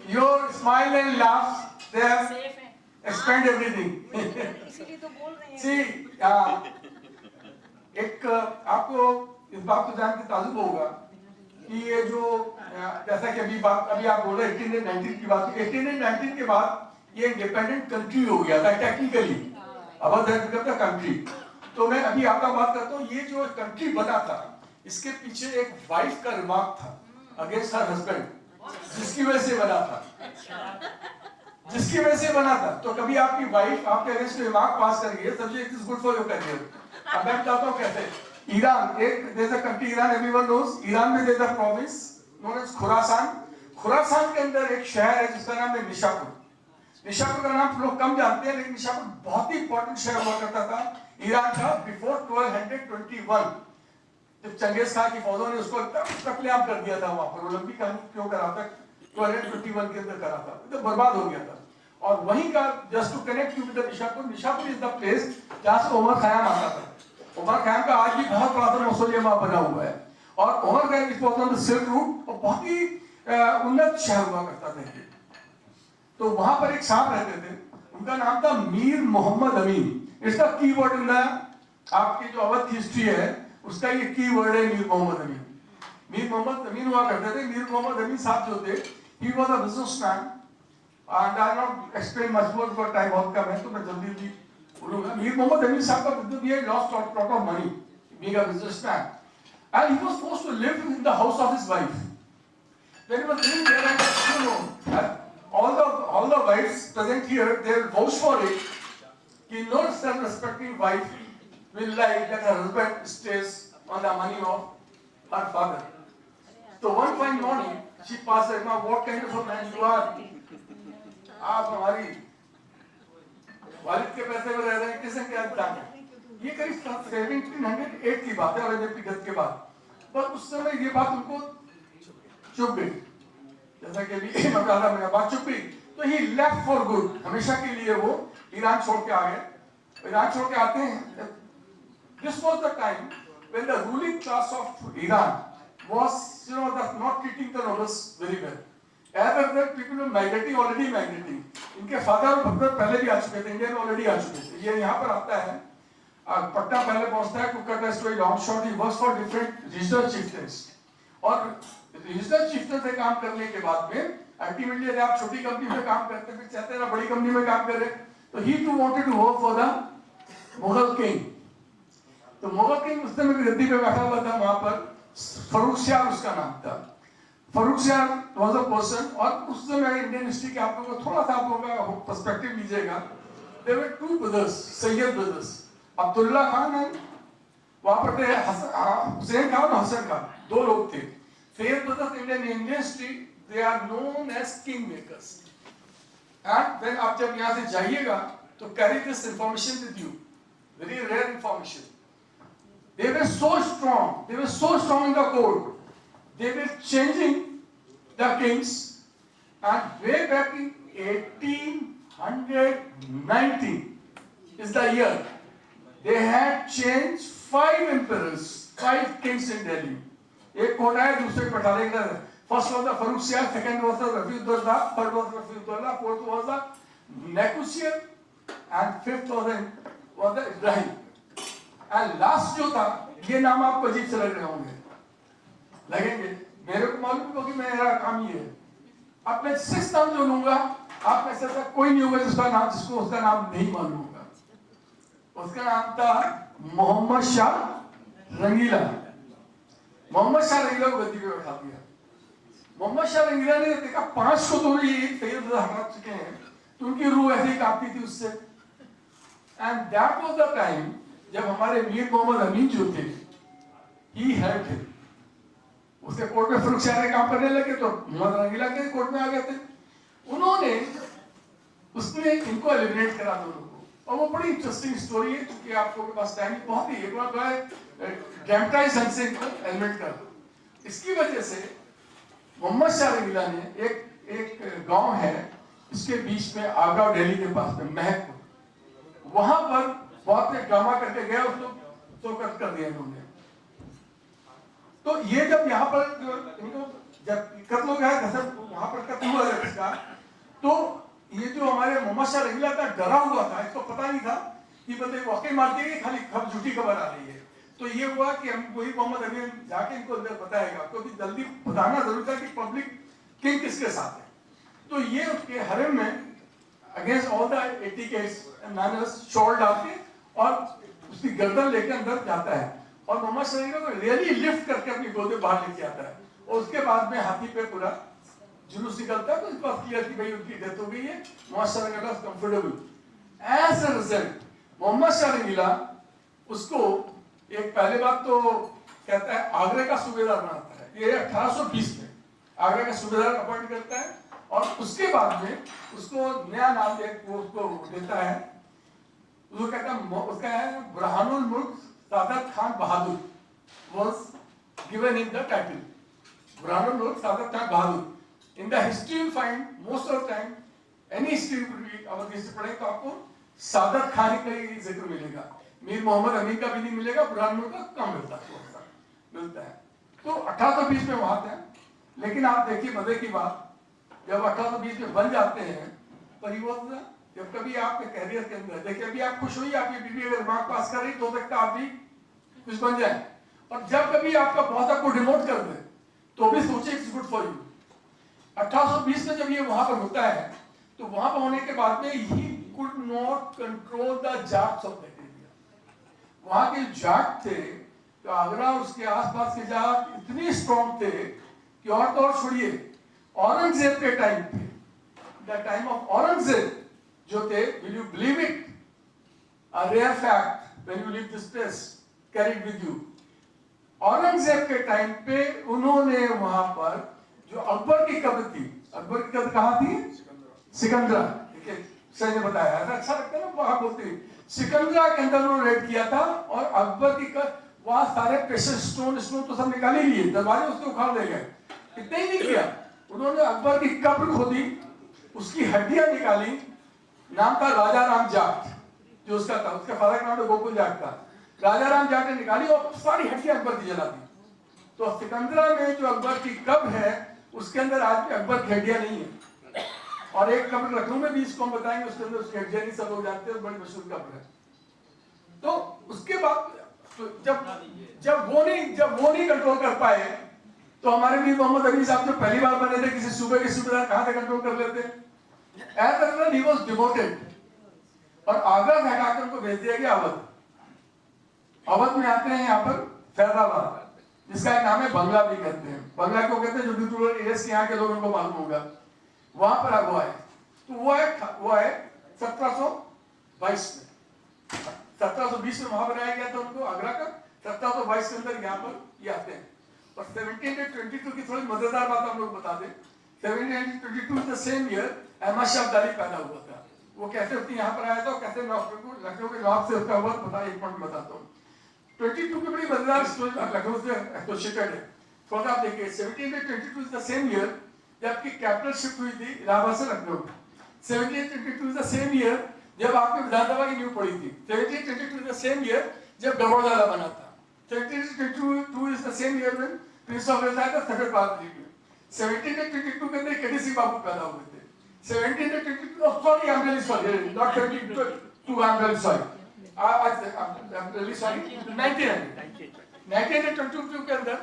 Your smile and laugh, they have expand everything. See, एक आपको इस बात को जान के ताजुब होगा कि ये जो जैसा कि अभी आप बोल रहे 1819 की बात, 1819 के बाद ये इंडिपेंडेंट कंट्री हो गया था टेक्निकली, अब कंट्री। तो मैं अभी आपका बात करता हूँ, ये जो कंट्री बना था इसके पीछे एक वाइफ का रिमार्क था अगेंस्ट हर हस्बैंड, जिसकी वजह से बना था। तो कभी आपकी वाइफ आपके अगेंस्ट रिमार्क पास कर गई, समझिए it is good for your career. अब मैं बताता हूँ कैसे। ईरान, एक देश country Iran, everyone knows, Iran में देश province known as Khorasan. Khorasan के अंदर एक शहर है जिसका नाम है निशापुर। निशापुर का नाम लोग कम जानते हैं, लेकिन निशापुर बहुत ही इंपॉर्टेंट शहर हुआ करता था ईरान का बिफोर 1221, जब चंगेज खान की फौजों ने उसको कत्लेआम कर दिया था वहां पर। ओलंपिक क्यों करा था? 1221 के अंदर करा था, तो बर्बाद हो गया था। और वहीं का just to connect you with Nishapur, Nishapur is the place जहां से उमर खयाम आता था। उमर खयाम का आज भी बहुत बड़ा मौसोलियम वहां बना हुआ है। और उमर खयाम इस बहुत सिल्क रूट और बहुत ही उन्नत शहर हुआ करता था। तो वहां पर एक साहब रहते थे, उनका नाम था मीर मोहम्मद अमीन। इसका कीवर्ड इन द आपकी जो अवध हिस्ट्री है उसका ये कीवर्ड है मीर मोहम्मद अमीन। मीर मोहम्मद अमीन हुआ करते थे। मीर मोहम्मद अमीन साहब जो थे, ही was a businessman and I not explain much more because time बहुत कम है, तो मैं जल्दी बोलूंगा। मीर मोहम्मद अमीन साहब का business, he lost lot of money being a businessman, and he was forced to live in the house of his wife. When he was living there, all the wives present here, they will vouch for it कि no self-respecting wife will like that her husband stays on the money of her father. So one fine morning, she passed her, "Now what kind of a man you are? आप हमारी वालिद के पैसे में रह रहे हैं, किसने क्या बताया?" ये करीब 1708 की बात है, औरंगजेब की डेथ के बाद। पर उस समय ये बात उनको चुप गई, जैसा कि अभी मैं बात चुप गई। तो ही लेफ्ट फॉर गुड, हमेशा के लिए वो ईरान छोड़ के आ गए। ईरान छोड़ के आते हैं। This was the time when the ruling class of Iran was not treating the nobles very well. As well, people were migrating, already migrating. इनके फादर और भगत पहले भी आ चुके थे, इंडिया में ऑलरेडी आ चुके थे। ये यहाँ पर आता है, पटना पहले पहुँचता है, cook cut story long shot, he works for different regional chieftains. और रीजनल चिफ्टेंस से काम करने के बाद में अल्टीमेटली यदि आप छोटी कंपनी में काम करते हैं, फिर चाहते हैं ना बड़ी कंपनी में काम करें, तो he too wanted to work for the Mughal king. तो मुगल किंग उस समय गद्दी पे बैठा हुआ था वहां पर, फर्रुखसियार उसका नाम था। फर्रुखसियार वाज अ पर्सन, और उस समय इंडियन हिस्ट्री के आप लोगों को थोड़ा सा आप लोगों का पर्सपेक्टिव लीजिएगा। There were two brothers, Syed brothers, Abdullah Khan and वहां पर थे हुसैन खान और हसन खान, दो लोग थे। Syed brothers Indian history, they are known as kingmakers. And when आप जब यहाँ से जाइएगा तो carry this information with you, very rare information. They were so strong in the court. They were changing the kings, and way back in 1819 is the year, they had changed 5 emperors, 5 kings in Delhi. एक कोटा है, दूसरे को बैठा देंगे। First was the Farrukhsiyar, second was the Rafiuddollah, third was the Rafiuddollah, fourth was the Nekusir, and fifth was the Ibrahim. And last जो था ये नाम आपको अजीब से लग रहे होंगे, लगेंगे, मेरे को मालूम होगा कि मेरा काम ये है। अब मैं 6 नाम जो लूंगा, आप में से ऐसा कोई नहीं होगा जिसको उसका नाम नहीं मालूम होगा। उसका नाम था मोहम्मद शाह रंगीला। मोहम्मद शाह रंगीला को गद्दी पे बैठा दिया। मोहम्मद शाह रंगीला ने देखा 5 को तो ये सैयद हरा चुके हैं, तो उनकी रूह ऐसे ही कांपती थी उससे। And that was the time जब हमारे मीर मोहम्मद अमीन जो थे, ही हेल्प हिम। उसके कोर्ट में फरूख शाह काम करने लगे तो मोहम्मद रंगीला के कोर्ट में आ गए थे। उन्होंने उसने इनको एलिमिनेट करा दोनों को, और वो बड़ी इंटरेस्टिंग स्टोरी है, क्योंकि आपको के पास टाइम बहुत ही एक बार ड्रामेटाइज ढंग से इनको एलिमिनेट कर दो। इसकी वजह से मोहम्मद शाह रंगीला ने एक गांव है इसके बीच में, आगरा और दिल्ली के पास में, महकपुर, वहां पर बहुत एक ड्रामा करके गया, उसको तो कट कर दिया इन्होंने। तो ये जब यहाँ पर इनको जब कत्ल हो गया, वहां पर कत्ल हुआ जब इसका, तो ये जो हमारे मोहम्मद शाह रंगीला था डरा हुआ था, इसको पता नहीं था कि बंदे वाकई मार दिए, खाली झूठी खबर आ रही है। तो ये हुआ कि हम वही मोहम्मद अमीन जाके इनको अंदर बताएगा, क्योंकि जल्दी बताना जरूरी था कि पब्लिक किंग किसके साथ है। तो ये उसके हरम में against all the etiquettes and manners shawl डाल के और उसकी गर्दन लेके अंदर जाता है, और मोहम्मद शाह रंगीला को रियली लिफ्ट करके अपनी गोद में बाहर लेके आता है, और उसके बाद में हाथी पे पूरा जुलूस निकलता है। तो इस बात क्लियर कि भाई उनकी डेथ हो गई है, Mohammad Shah Rangila comfortable. As a result Mohammad Shah Rangila उसको एक पहले बात तो कहता है आगरा का सूबेदार बनाता है, ये 1820 में आगरा का सूबेदार अपॉइंट करता है, और उसके बाद में उसको नया नाम उसको देता है, उसको कहता है, उसका है बुरहानुल मुल्क सादत खान बहादुर, was given him the title बुरहानुल मुल्क सादत खान बहादुर। In the history you find most of the time any history अगर हिस्ट्री पढ़े तो आपको सादत खान का ही जिक्र मिलेगा, मीर मोहम्मद अमीन का भी नहीं मिलेगा, बुरहानुल का कम मिलता है। तो 1820 में वहां थे, लेकिन आप देखिए मजे की बात, जब 1820 में बन जाते हैं परिवर्तन, जब कभी आपके कैरियर के अंदर देखिए, अभी आप खुश हुई, आपकी बीवी अगर मार्क पास कर रही तो हो सकता आप भी कुछ बन जाए, और जब कभी आपका बॉस आपको डिमोट कर दे तो भी सोचे इट्स गुड फॉर यू। 1820 में जब ये वहां पर होता है, तो वहां पर होने के बाद में he could not control the Jats of that area. वहां के जाट थे, तो आगरा उसके आसपास के जाट इतनी स्ट्रॉन्ग थे कि और तो और छोड़िए, औरंगजेब के टाइम पे, द टाइम ऑफ औरंगजेब जो थे, will you believe it, a rare fact when you leave this place carried with you, Aurangzeb के टाइम पे उन्होंने वहां पर जो अकबर की कब्र थी, अकबर की कब्र कहां थी? सिकंदरा। देखिए सही ने बताया, ऐसा अच्छा लगता है ना वहां बोलते, सिकंदरा के अंदर उन्होंने रेड किया था, और अकबर की वहां सारे प्रेशर स्टोन तो सब निकाल ही लिए, दरवाजे उसके उखाड़ ले गए। इतना ही नहीं किया, उन्होंने अकबर की कब्र खोदी, उसकी हड्डियां निकाली, नाम था राजा राम जाट जो उसका था, उसके फादर का नाम था गोकुल जाट था। राजा राम जाट ने निकाली और सारी हड्डियां अकबर की जला दी। तो सिकंदरा में जो अकबर की कब्र है, उसके अंदर आज भी अकबर की हड्डियां नहीं है, और एक कब्र लखनऊ में भी इसको हम बताएंगे, उसके अंदर उसकी हड्डियां नहीं, सब लोग जानते हैं, बड़ी मशहूर कब्र है। तो उसके बाद तो जब वो नहीं कंट्रोल कर पाए, तो हमारे भी मोहम्मद अली साहब जो पहली बार बने थे किसी सूबे के सूबेदार, कहां से कंट्रोल कर लेते? As a result he was demoted, और आगरा से हटाकर उनको भेज दिया गया अवध। अवध में आते हैं यहाँ पर फैजाबाद, जिसका एक नाम है बंगला भी कहते हैं, बंगला को कहते हैं, जो भी रूरल एरियाज के यहाँ के लोगों को मालूम होगा, वहां पर वो आए। तो वो है 1722 में, 1720 में वहां बनाया गया था उनको आगरा का, 1722 के अंदर यहाँ पर ये आते हैं। और 1722 की थोड़ी मजेदार बात हम लोग बता दें, 1722 the same year Ahmad Shah Abdali पैदा हुआ था। वो कैसे उसकी यहाँ पर आया था, कैसे लखनऊ के नवाब से उसका हुआ, पता एक मिनट बताता हूँ। 22 की बड़ी मजेदार स्टोरी लखनऊ से एसोसिएटेड है, थोड़ा आप देखिए। 1722 द सेम ईयर जबकि कैपिटल शिफ्ट हुई थी इलाहाबाद से लखनऊ। 1722 द सेम ईयर जब आपकी विधानसभा की नींव पड़ी थी। 1722 द सेम ईयर जब गवर्नर बना था। 1722 is the same year when prince of Wales आया था सेकंड पार्ट में। 1722 के अंदर केडी सिंह बाबू पैदा हुए थे। 1722 sorry I am really sorry not 22 I am really sorry I am really sorry 1900 1922 के अंदर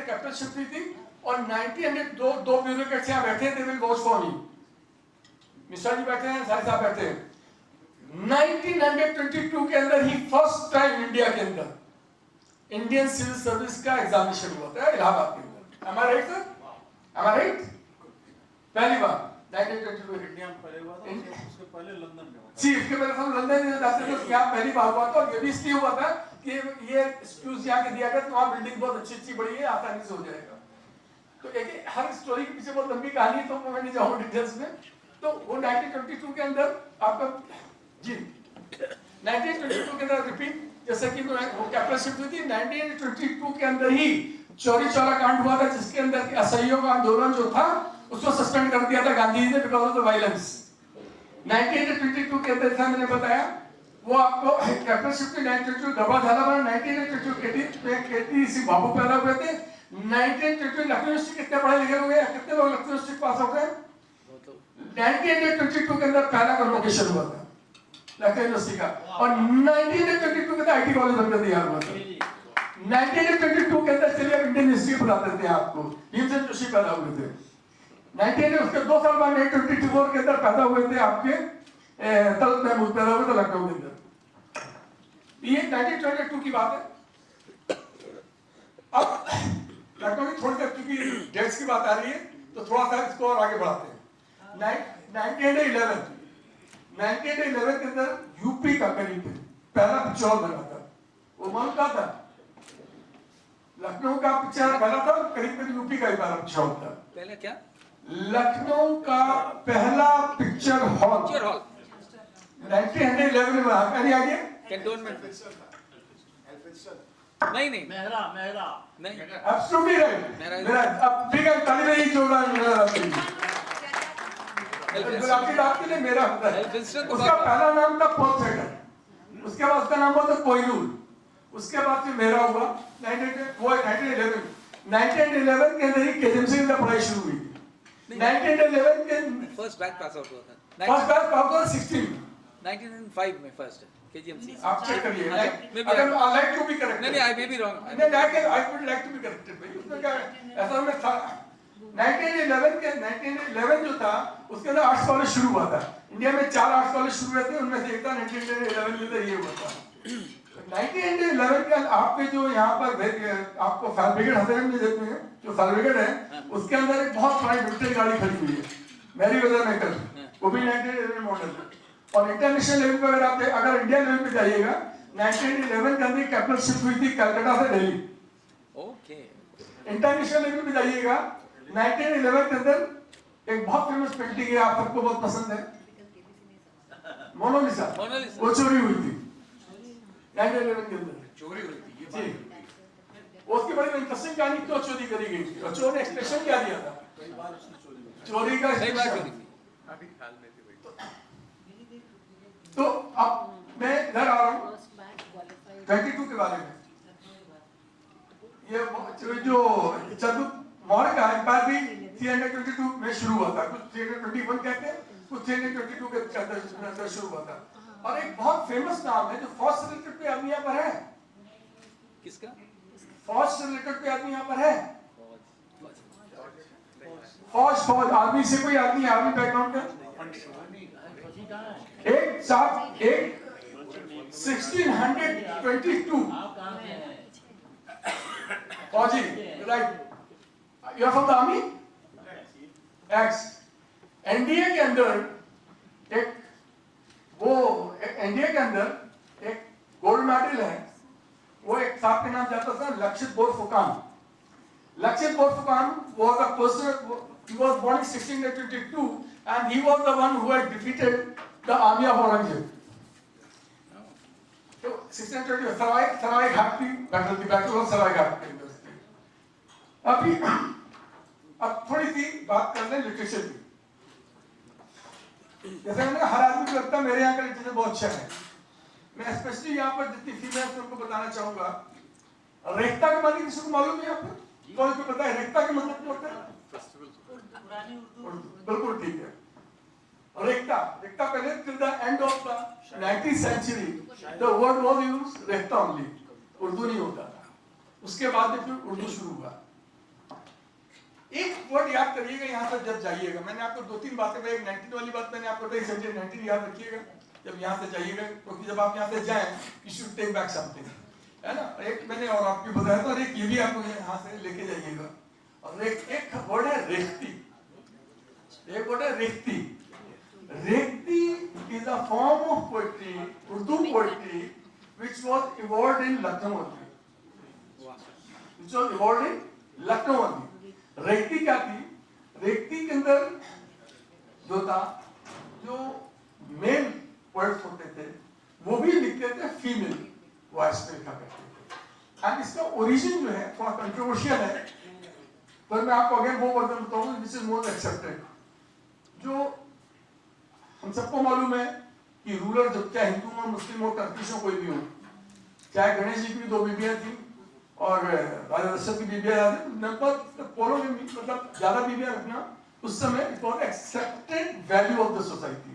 कैपिटल शिफ्ट हुई थी और 1900 दो ब्यूरोक्रेट्स यहाँ बैठे थे, will watch for me. Mishra ji बैठे हैं, सारे साहब बैठे हैं। 1922 के अंदर ही फर्स्ट टाइम इंडिया के अंदर इंडियन सिविल सर्विस का एग्जामिनेशन हुआ था इलाहाबाद के अंदर। Am I right, sir? Am I right? पहली बार 1922 इंडिया में पहले हुआ था, उसके पहले लंदन में हुआ था। जी, इसके पहले हम लंदन में जाते थे, यहाँ पहली बार हुआ था। और ये भी इसलिए हुआ था कि ये एक्सक्यूज यहाँ के दिया गया, तो वहाँ बिल्डिंग बहुत अच्छी बड़ी है, आसानी से हो जाएगा। तो एक हर स्टोरी के पीछे बहुत लंबी कहानी है, तो मैं नहीं जाऊँ डिटेल्स में। तो वो 1922 के अंदर आपका जी 1922 के अंदर रिपीट, जैसे कि वो कैपिटल शिफ्ट हुई थी 1922 के अंदर ही चौरी चौरा कांड हुआ था, जिसके अंदर की असहयोग आंदोलन जो था उसको सस्पेंड कर दिया था गांधी जी ने बिकॉज ऑफ द वायलेंस। 1922 के अंदर था, मैंने बताया वो आपको कैपिटल शिफ्ट 1922 गबा झाला बना। 1922 केटी सी बाबू पैदा हुए थे। 1922 लखनऊ यूनिवर्सिटी कितने पढ़े लिखे हुए हैं, कितने लोग लखनऊ यूनिवर्सिटी पास हो गए? 1922 के अंदर पहला कन्वोकेशन हुआ था लखनऊ यूनिवर्सिटी का, और 1922 के अंदर आईटी कॉलेज बनकर तैयार हुआ था। 1922 के अंदर चलिए इंडियन हिस्ट्री बता देते हैं आपको, भीमसेन जोशी पैदा हुए थे। 19 उसके 2 साल बाद 1924 के अंदर पैदा हुए थे आपके तलत महमूद पैदा हुए थे लखनऊ के अंदर। ये 1922 की बात है। अब लखनऊ की थोड़ी सी क्योंकि डेट्स की बात आ रही है तो थोड़ा सा इसको और आगे बढ़ाते हैं। 1911 के अंदर यूपी का करीब पहला पिक्चर बना था। वो मालूम क्या था? लखनऊ का पिक्चर बना था, करीब यूपी का ही पहला पिक्चर था। पहले क्या? लखनऊ का पहला पिक्चर हॉल 1911 में बना। Any idea? कैंटोनमेंट नहीं मेहरा नहीं एब्सोल्युटली राइट। मेरा अब ठीक है, ताली में ही जोड़ा नजर आती है। आपकी बात के लिए मेरा होता है। उसका पहला नाम था पोर्सेटर, उसके बाद उसका नाम हुआ था कोहिनूर, उसके बाद फिर मेरा हुआ 1911 के अंदर ही केजेमसी में पढ़ाई शुरू हुई। 1911 के फर्स्ट बैच पास आउट हुआ था। फर्स्ट बैच पास हुआ 16 1905 में फर्स्ट केजीएमसी। आप चेक करिए। maybe अगर I like to be correct, नहीं आई मे बी रॉन्ग। नहीं I would like to be corrected भाई, उसमें क्या है, ऐसा में था 1911 जो था उसके अंदर आर्ट्स कॉलेज शुरू हुआ था। इंडिया में 4 आर्ट्स कॉलेज शुरू हुए थे, उनमें से एक था 1911 में ये हुआ था। 1911 का आपके जो यहाँ पर आपको फायर ब्रिगेड हजरत में देखते हैं, जो फायर ब्रिगेड है उसके अंदर एक बहुत बड़ी मिलिट्री गाड़ी खड़ी हुई है, मैरी वेदर मेकर, वो भी 1911 मॉडल है। और इंटरनेशनल लेवल पर अगर इंडिया लेवल पे जाइएगा 1911 के अंदर कैपिटल शिफ्ट हुई थी कलकत्ता से दिल्ली। ओके। इंटरनेशनल लेवल पे जाइएगा 1911 के अंदर एक बहुत फेमस पेंटिंग है, आप सबको बहुत पसंद है, मोनालिसा। वो चोरी हुई थी 1911 के अंदर, चोरी हुई थी जी। उसकी बड़ी इंटरेस्टिंग कहानी, क्यों चोरी करी गई थी और चोर ने एक्सप्रेशन क्या दिया था चोरी का। सही बात चोरी थी। तो अब मैं इधर आ रहा हूँ 22 के बारे में। ये जो चंद्र मौर्य का एम्पायर भी 322 में शुरू हुआ था, कुछ 321 कहते हैं, कुछ 322 के अंदर शुरू हुआ था। और एक बहुत फेमस नाम है जो फौज से रिलेटेड पे आदमी यहाँ पर है। किसका? फौज से रिलेटेड पे आदमी यहाँ पर है। फौज आर्मी से कोई आदमी आर्मी बैकग्राउंड का एक साथ एक 1622 फौजी, right? You are from the army ex. NDA के अंदर एक वो एनडीए के अंदर एक गोल्ड मेडल है, वो एक साहब के नाम जाता था लक्षित बोरफुकान। लक्षित Borphukan was a person, he was born in 1622 and he was the one who had defeated the army of Aurangzeb. तो 1622 सराय घाट की बैटल थी, बैटल ऑफ सराय घाट के अंदर। अभी अब थोड़ी सी बात कर लें लिटरेचर की। जैसे मैंने हर आदमी को लगता है मेरे यहाँ का लिटरेचर बहुत अच्छा है। मैं स्पेशली यहाँ पर जितनी फीमेल्स उनको बताना चाहूंगा, रेखता के मतलब किसी को मालूम है यहाँ पर? कौन को पता है रेखता के मतलब क्या होता है? बिल्कुल ठीक है। रेखता पहले till the end of the 19th century the word was used रेखता only, Urdu नहीं होता था। उसके बाद में फिर उर्दू शुरू हुआ। एक वर्ड याद करिएगा यहाँ से जब जाइएगा, मैंने आपको 2-3 बातें बताई, 19 वाली बात मैंने आपको बताई, 1719 याद रखिएगा जब यहाँ से जाइएगा, क्योंकि जब आप यहाँ से जाएं you should take back something, है ना। एक मैंने और आपको बताया था, और एक ये भी आपको यहाँ से लेके जाइएगा। और एक वर्ड है रेख्ती, एक वर्ड है रेख्ती। रेख्ती is a form of poetry, Urdu poetry, which was evolved in Lucknow only. Which was evolved in Lucknow only. रेख्ती क्या थी? रेख्ती के अंदर जो था, जो मेल पोएट्स होते थे वो भी लिखते थे फीमेल वॉइस में लिखा करते थे। एंड इसका ओरिजिन जो है थोड़ा कंट्रोवर्शियल है, पर मैं आपको अगेन वो वर्जन बताऊंगा विच इज मोर एक्सेप्टेड। जो हम सबको मालूम है कि रूलर जब चाहे हिंदू हो, मुस्लिम हो, टर्किश हो, कोई भी हो, चाहे गणेश जी की भी 2 बीबियां थी और राजा दशरथ की बीबियां थी, नंबर पोलो में मतलब ज्यादा बीबियां रखना उस समय it was accepted value of the society.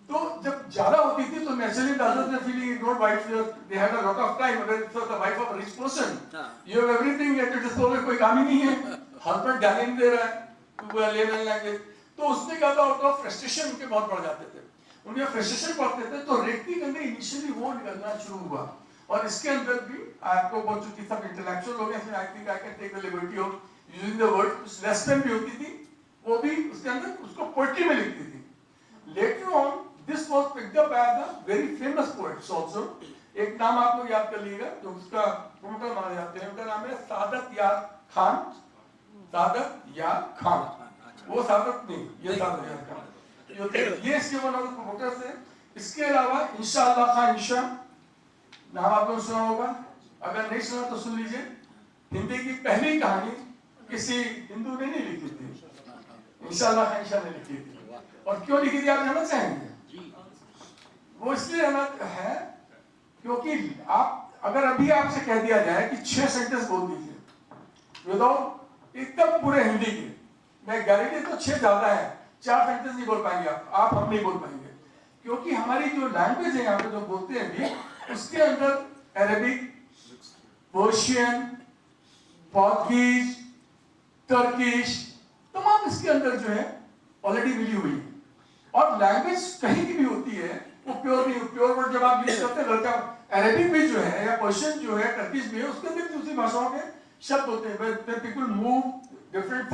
तो जब ज्यादा होती थी तो नेचुरली दादर ने feeling ignored wife, they had a lot of time, अगर it's the wife of a rich person you have everything at your disposal, कोई काम ही नहीं है, हस्बैंड ध्यान नहीं दे रहा है, तो ले लेंगे। तो उसमें क्या था, आउट ऑफ फ्रस्ट्रेशन उनके बहुत बढ़ जाते थे, उनके फ्रस्ट्रेशन पड़ते थे, तो रेख्ती के अंदर इनिशियली वो निकलना शुरू हुआ। और इसके अंदर भी आपको बोल चुकी सब इंटेलेक्चुअल हो गए, I think I can take the liberty of using the word, कुछ लेसन भी होती थी, वो भी उसके अंदर उसको पोएट्री में लिखती थी। Later on this was picked up by the very famous poets also. एक नाम आप लोग याद कर लीजिएगा जो उसका प्रोमोटर माने जाते हैं, उनका नाम है सादत यार खान। सादत यार खान, वो सादत नहीं, ये सादत यार खान, ये इसके वन ऑफ द प्रोमोटर्स है। इसके अलावा इंशाअल्लाह खान इंशा नाम आप लोगों ने सुना होगा, अगर नहीं सुना तो सुन लीजिए। हिंदी की पहली कहानी किसी हिंदू ने नहीं लिखी थी, इंशाअल्लाह खान इंशा ने लिखी थी। और क्यों लिखी थी आप जानना चाहेंगे? वो इसलिए है क्योंकि आप अगर अभी आपसे कह दिया जाए कि 6 सेंटेंस बोल दीजिए विदाउट एकदम पूरे हिंदी के, मैं गारंटी तो 6 ज्यादा है, 4 सेंटेंस नहीं बोल पाएंगे आप हम नहीं बोल पाएंगे, क्योंकि हमारी जो लैंग्वेज है यहाँ पे जो बोलते हैं भी, उसके अंदर अरबिक, पर्शियन, पोर्तुगीज, टर्किश, तमाम इसके अंदर जो है ऑलरेडी मिली हुई है। और लैंग्वेज कहीं की भी होती है वो प्योर नहीं, प्योर वर्ड जब आप यूज करते हैं, अरबिक भी जो है या पर्शियन जो है, टर्किश भी है, उसके अंदर दूसरी भाषाओं के शब्द होते हैं। When people move different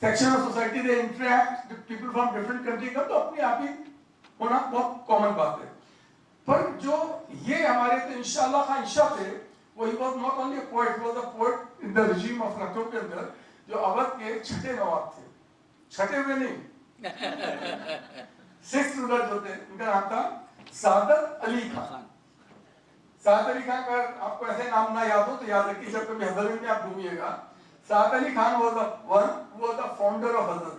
section of society, they interact with people from different country का, तो अपने आप ही होना बहुत कॉमन बात है। पर जो ये हमारे तो इंशाअल्लाह खान इंशा थे, वो ही was not only a poet, he was a poet in the regime of Lucknow के अंदर, जो अवध के 6ठे नवाब थे, 6ठे हुए नहीं 6th रूलर जो थे, उनका नाम था सादत अली खान। सादत अली खान का आपको ऐसे नाम ना याद हो तो याद रखिए, जब कभी हजरत में आप घूमिएगा, सादत अली खान वो द फाउंडर ऑफ हजरत।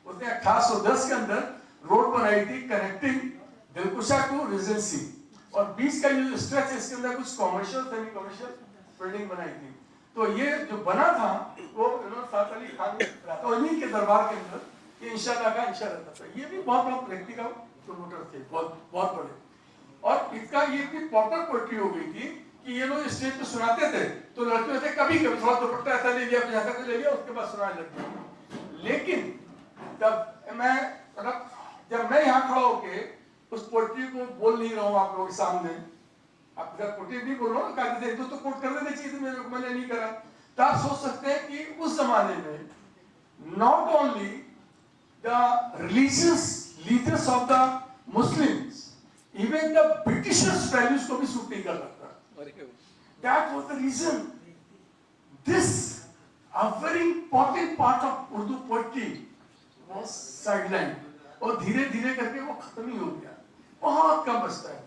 उसने 1810 के अंदर रोड बनाई थी कनेक्टिंग दिलकुशा टू रेजेंसी, और 20 का जो स्ट्रेच है इसके अंदर कुछ कमर्शियल सेमी कमर्शियल बिल्डिंग बनाई थी। तो ये जो बना था वो सादत अली खान ने बनाया, तो इन्हीं के दरबार के अंदर ये इंशाअल्लाह का इंशा रहता था। ये भी बहुत बड़ा व्यक्ति का प्रोमोटर थे, बहुत बड़े। और इसका ये इतनी पॉपुलर पोएट्री हो गई थी कि ये लोग स्टेज पे सुनाते थे तो लड़कियों से कभी कभी थोड़ा दुपट्टा ऐसा ले लिया, कुछ ऐसा ले लिया, उसके बाद सुनाने लगते। लेकिन जब मैं यहाँ खड़ा होके उस पोएट्री को बोल नहीं रहा हूँ आप लोगों के सामने, आप पोएट्री नहीं बोल रहा हूँ, कागज एक तो कोट कर देना चाहिए, मैंने नहीं करा, तो आप सोच सकते हैं कि उस जमाने में not only the religious leaders of the Muslims, even the Britishers' values को भी सूट नहीं कर सकता। That was the reason this a very important part of Urdu poetry was sidelined, और धीरे धीरे करके वो खत्म ही हो गया, बहुत कम बचता है,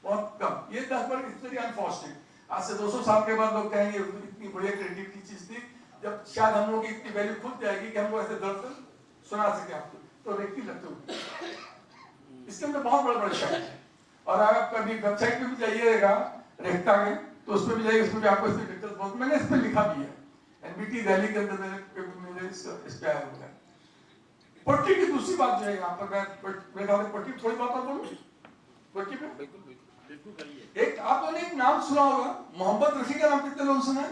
बहुत कम। ये 10 बार इस तरह अनफॉर्चुनेट। आज से 200 साल के बाद लोग कहेंगे इतनी बढ़िया क्रिएटिविटी चीज थी, जब शायद हम लोगों की इतनी वैल्यू खुद जाएगी कि हमको ऐसे दर्द सुना सके आपको, तो रेख्ती लगते हो। इसके अंदर बहुत बड़े बड़े शब्द हैं, और आप कभी वेबसाइट पे भी जाइएगा रेख्ता के, तो उसमें भी जाइए, उसमें भी आपको इसमें डिटेल्स बहुत, मैंने इस पे लिखा भी है, एनबीटी दिल्ली के अंदर मैंने इस पे आया हुआ है। पोएट्री की दूसरी बात जो है यहाँ पर, मैं पोएट्री थोड़ी बात और बोलूं पोएट्री पे। बिल्कुल करिए। एक आप लोगों ने एक नाम सुना होगा, मोहम्मद रफी का नाम कितने लोग सुना है?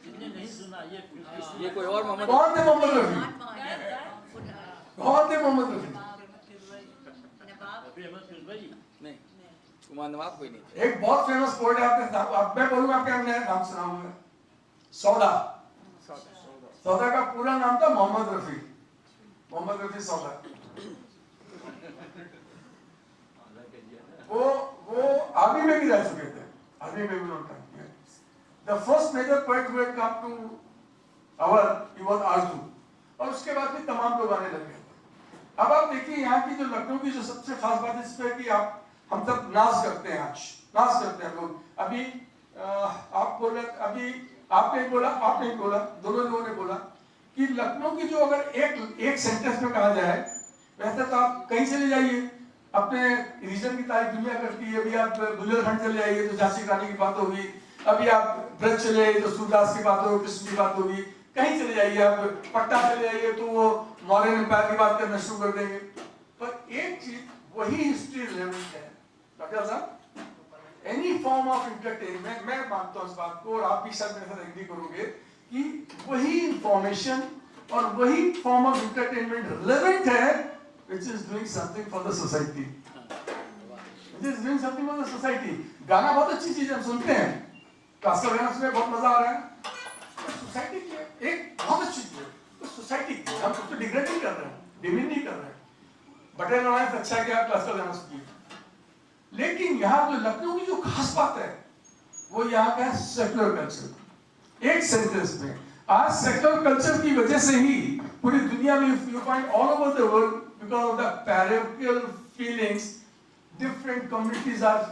जिसने नहीं सुना ये कोई और मोहम्मद कौन थे मोहम्मद रफी? कौन थे मोहम्मद रफी? अभी अहमद फिरवई नहीं, कुमार नवाब कोई नहीं। एक बहुत फेमस पोएट है, आपने अब मैं बोलूंगा आपके हमने नाम सुना होगा, सौदा। सौदा का पूरा नाम था मोहम्मद रफी, मोहम्मद रफी सौदा। वो आर्मी में भी रह चुके थे, आर्मी में भी उन्होंने काम किया। The first major poet who had come to our he was Arzoo, और उसके बाद भी तमाम लोग आने लगे। अब आप देखिए यहाँ की जो लखनऊ की जो सबसे खास बात इस पे कि हम सब नाज करते हैं, आज नाज करते हैं लोग। अभी आप बोले, अभी आपने बोला, दोनों लोगों ने बोला कि लखनऊ की जो अगर एक सेंटेंस में कहा जाए, वैसे तो आप कहीं चले जाइए, अपने रीजन की तारीफ दुनिया करती है। अभी आप बुंदेलखंड चले जाइए तो झांसी की रानी की बात होगी, अभी आप ब्रज चले जाइए तो सूरदास की बात होगी, कृष्ण की बात होगी, कहीं चले जाइए, आप पटना चले जाइए तो वो मॉडर्न एम्पायर की बात करना शुरू कर देंगे। पर एक चीज वही हिस्ट्री रिलेवेंट है डॉक्टर साहब, एनी फॉर्म ऑफ एंटरटेनमेंट, मैं मानता हूँ इस बात को और आप भी शायद मेरे साथ एग्री करोगे कि वही इंफॉर्मेशन और वही फॉर्म ऑफ एंटरटेनमेंट रिलेवेंट है which is doing something for the society, which is doing something for the society। गाना बहुत अच्छी चीज है, हम सुनते हैं, क्लासिकल गाना सुनने बहुत मजा आ रहा है, सोसाइटी की एक बहुत अच्छी चीज है, तो सोसाइटी की हम उसको डिग्रेड नहीं कर रहे हैं, डिमीन नहीं कर रहे हैं। बटन लगाए तो अच्छा है कि आप क्लासिकल गाना सुनिए, लेकिन यहाँ जो लखनऊ की जो खास बात है वो यहाँ का सेक्युलर कल्चर। एक सेंटेंस में आज सेक्युलर कल्चर की वजह से ही पूरी दुनिया में you find all over the world, because of the parochial feelings, different communities are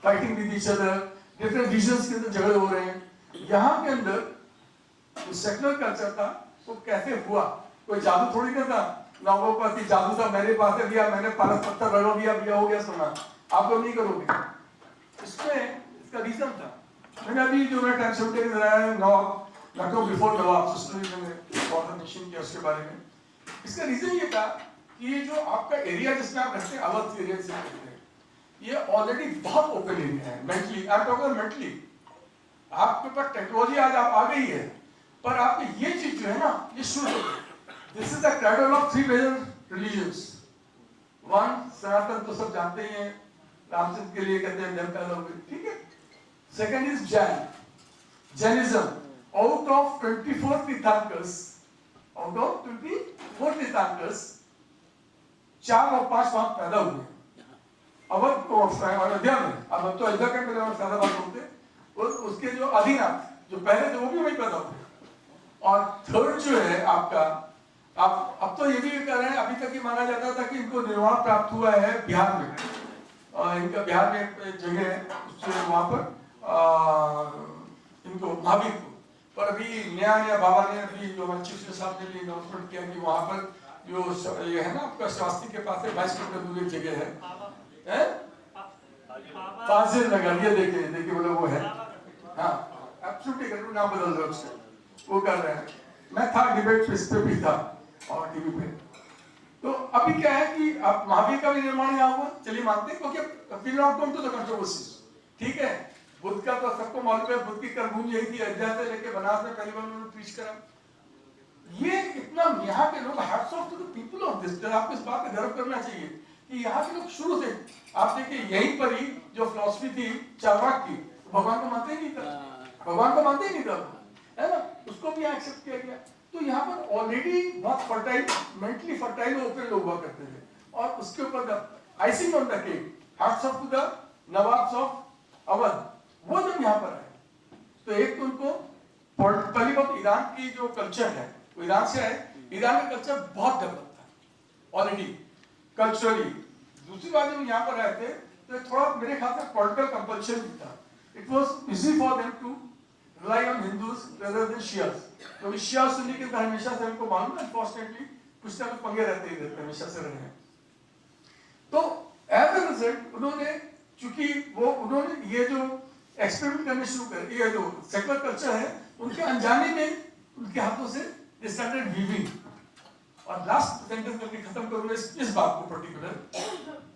fighting with each other, different regions के अंदर झगड़े हो रहे हैं। यहाँ के अंदर जो सेक्युलर कल्चर था वो कैसे हुआ? कोई जादू थोड़ी ना था, लोगों के पास जादू था, मेरे पास है दिया, मैंने पारस पत्थर रगड़ दिया, हो गया सुना, आप लोग नहीं करोगे। इसमें इसका रीजन था, मैंने अभी जो मैं टाइम सेवेंटी लखनऊ बिफोर नवाब मैंने किया उसके बारे में। इसका रीजन ये था कि ये जो आपका एरिया जिसमें आप रहते हैं, अवध एरिया जिसे कहते हैं, ये ऑलरेडी बहुत ओपन एरिया है mentally, I am talking mentally. आपके पास टेक्नोलॉजी आज आप आ गई है, पर आपकी ये चीज जो है ना, ये शुरू हो गई। This is the cradle of three major religions. One, Sanatan तो सब जानते ही हैं, रामचंद्र के लिए कहते हैं जन पैदा हुए, ठीक है। Second is Jainism. Out of 24 Tirthankars, out of 24 Tirthankars 4 और 5 वहां पैदा हुए अवध को अयोध्या में। अब तो अयोध्या के पहले ज्यादा बात होते, और उसके जो आदिनाथ जो पहले थे वो भी वहीं पैदा हुए। और थर्ड जो है आपका, आप अब तो ये भी कह रहे हैं, अभी तक ये माना जाता था कि इनको निर्वाण प्राप्त हुआ है बिहार में, और इनका बिहार में एक जगह है वहां पर इनको महावीर को। पर अभी नया बाबा ने, अभी जो हमारे चीफ साहब ने भी अनाउंसमेंट किया कि वहां पर जो ये है ना आपका स्वास्थ्य के पास 22 किलोमीटर दूर एक जगह है, फाजिल नगर, ये देखिए बोले वो है, हाँ एब्सोल्युटली करूँ, नाम बदल दो उसका, वो कर रहे हैं। मैं था डिबेट इस पे भी था और टीवी पे। तो अभी क्या है कि आप महावीर का भी निर्माण यहाँ हुआ, चलिए मानते हैं, क्योंकि we not come to the controversies, ठीक है। बुद्ध का तो सबको मालूम है, बुद्ध की कर्मभूमि यही थी, अयोध्या से लेके बनारस में पहली बार उन्होंने प्रीच करा। ये इतना यहाँ के लोग, hats off to the people of this, आपको इस बात का गर्व करना चाहिए कि यहाँ के लोग शुरू से, आप देखिए यहीं पर ही जो फिलॉसफी थी चारवाक की, भगवान को मानते ही नहीं था, भगवान को मानते ही नहीं था, है ना, उसको भी एक्सेप्ट किया गया। तो यहाँ पर ऑलरेडी बहुत फर्टाइल, मेंटली फर्टाइल ओपन लोग हुआ करते थे, और उसके ऊपर icing on the cake, hats off to the nawabs of Awadh, वो जब यहाँ पर आए तो एक तो उनको पहली बात ईरान की जो कल्चर है, वो ईरान से आए, ईरान का कल्चर बहुत डेवलप था ऑलरेडी कल्चरली। दूसरी बात जब यहाँ पर आए थे तो थोड़ा मेरे ख्याल से पॉलिटिकल कंपल्शन भी था। It was easy for them to rely on Hindus rather than Shias, क्योंकि शिया सुन्नी के अंदर हमेशा से हमको मालूम है अनफॉर्चुनेटली कुछ ना कुछ पंगे रहते ही रहते, हमेशा से रहे हैं। तो एज अ रिजल्ट उन्होंने, चूंकि वो उन्होंने ये जो एक्सपेरिमेंट करने शुरू कर, ये जो सेक्युलर कल्चर है उनके अनजाने में उनके हाथों से दे स्टार्टेड वीविंग। और लास्ट सेंटेंस में खत्म करूंगा इस बात को पर्टिकुलर,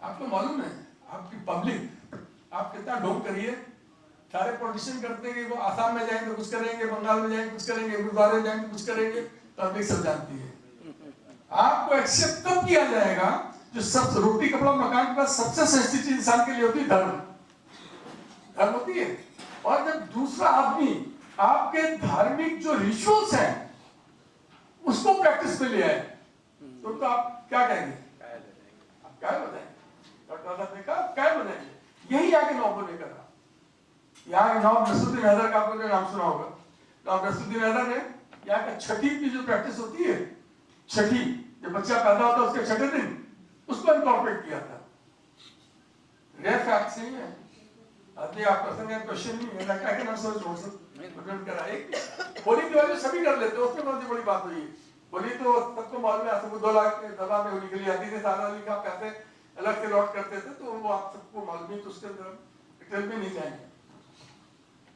आपको मालूम है आपकी पब्लिक, आप कितना ढोंग करिए, सारे पॉलिटिशियन करते हैं कि वो आसाम में जाएंगे कुछ करेंगे, बंगाल में जाएंगे कुछ करेंगे, गुरुद्वारे में जाएंगे कुछ करेंगे, पब्लिक सब जानती है। आपको एक्सेप्ट तब किया जाएगा जो सब रोटी कपड़ा मकान के बाद सबसे सस्ती चीज इंसान के लिए होती है धर्म। धर्म होती है। और जब दूसरा आदमी आपके धार्मिक जो रिचुअल्स हैं उसको प्रैक्टिस में ले आए तो आप क्या कहेंगे? आप क्या बताएंगे? डॉक्टर साहब ने कहा क्या बताएंगे? यही आगे नौबत ने करा। यहाँ नवाब नसरुद्दीन हैदर का आपने नाम सुना होगा। नवाब नसरुद्दीन हैदर ने यहाँ का छठी की जो प्रैक्टिस होती है, छठी जब बच्चा पैदा होता है उसके छठे दिन उसको इनकॉर्पोरेट किया था। रेयर फैक्ट नहीं है। आदमी आप प्रसंग है, क्वेश्चन नहीं है, लगता है कि ना सोच करा। एक होली दिवाली सभी कर लेते हैं, उसमें बहुत बड़ी बात हुई है। होली तो सबको मालूम है, सबको 2 लाख के दबा में होली के लिए आती थी, सारा अली का पैसे अलग से लॉट करते थे, तो वो आप सबको मालूम है, तो उसके अंदर डिटेल में नहीं जाएंगे।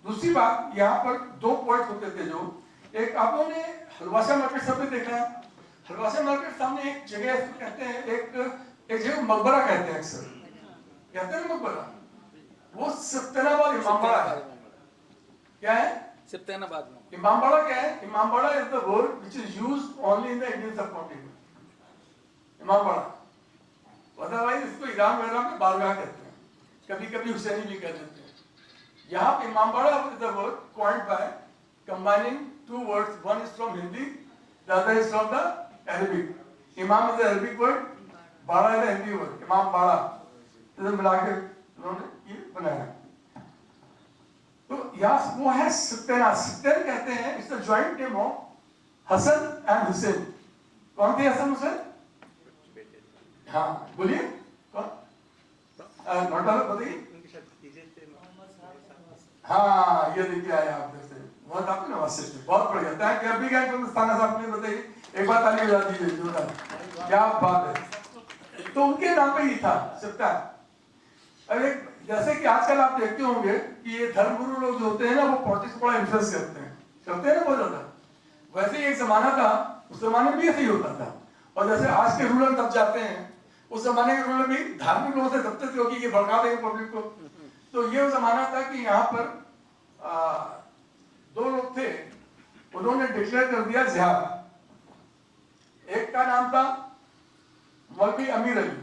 दूसरी बात, यहाँ पर 2 पॉइंट होते थे जो एक आप लोगों ने हलवासा मार्केट सब में देखा है। हलवासा मार्केट सामने एक जगह कहते हैं, एक जगह मकबरा कहते हैं, अक्सर कहते हैं मकबरा, वो सत्तनाबाद इमामबाड़ा है। क्या है? सत्तनाबाद में इमामबाड़ा क्या है? Imambara is the word which is used only in the Indian subcontinent. Imambara, otherwise इसको ईरान वगैरह में बारगाह कहते हैं, कभी कभी हुसैनी भी कह देते हैं। यहाँ पे Imambara is the word coined by combining 2 words, one is from Hindi, the other is from the Arabic. Imam is the Arabic word, बाड़ा is the Hindi word, Imambara, इसे मिलाकर उन्होंने ये बनाया। तो यहाँ वो है सत्तेना, सत्तेन कहते हैं, it's the joint name of Hasan and Hussain. कौन थे हसन हुसैन? हाँ बोलिए कौन? बताइए। हाँ ये देखिए आए आप जैसे बहुत आपने नवाज से बहुत बढ़िया। Thank you. अभी क्या स्थाना साहब ने बताइए, एक बात ताली बजा दीजिए जोरदार, क्या बात है। तो उनके नाम पे ही था सत्ता। अरे जैसे कि आजकल आप देखते होंगे कि ये धर्मगुरु लोग जो होते हैं ना, वो पॉलिटिक्स को बड़ा इन्फ्लुएंस करते हैं ना बहुत ज्यादा। वैसे ही एक जमाना था, उस जमाने में भी ऐसे ही होता था। और जैसे आज के रूलर दब जाते हैं, उस जमाने के रूलर भी धार्मिक लोगों से दबते थे क्योंकि ये भड़का देंगे पब्लिक को। तो ये जमाना था कि यहाँ पर 2 लोग थे, उन्होंने डिक्लेयर कर दिया जिहाद। एक का नाम था मौलवी अमीर अली,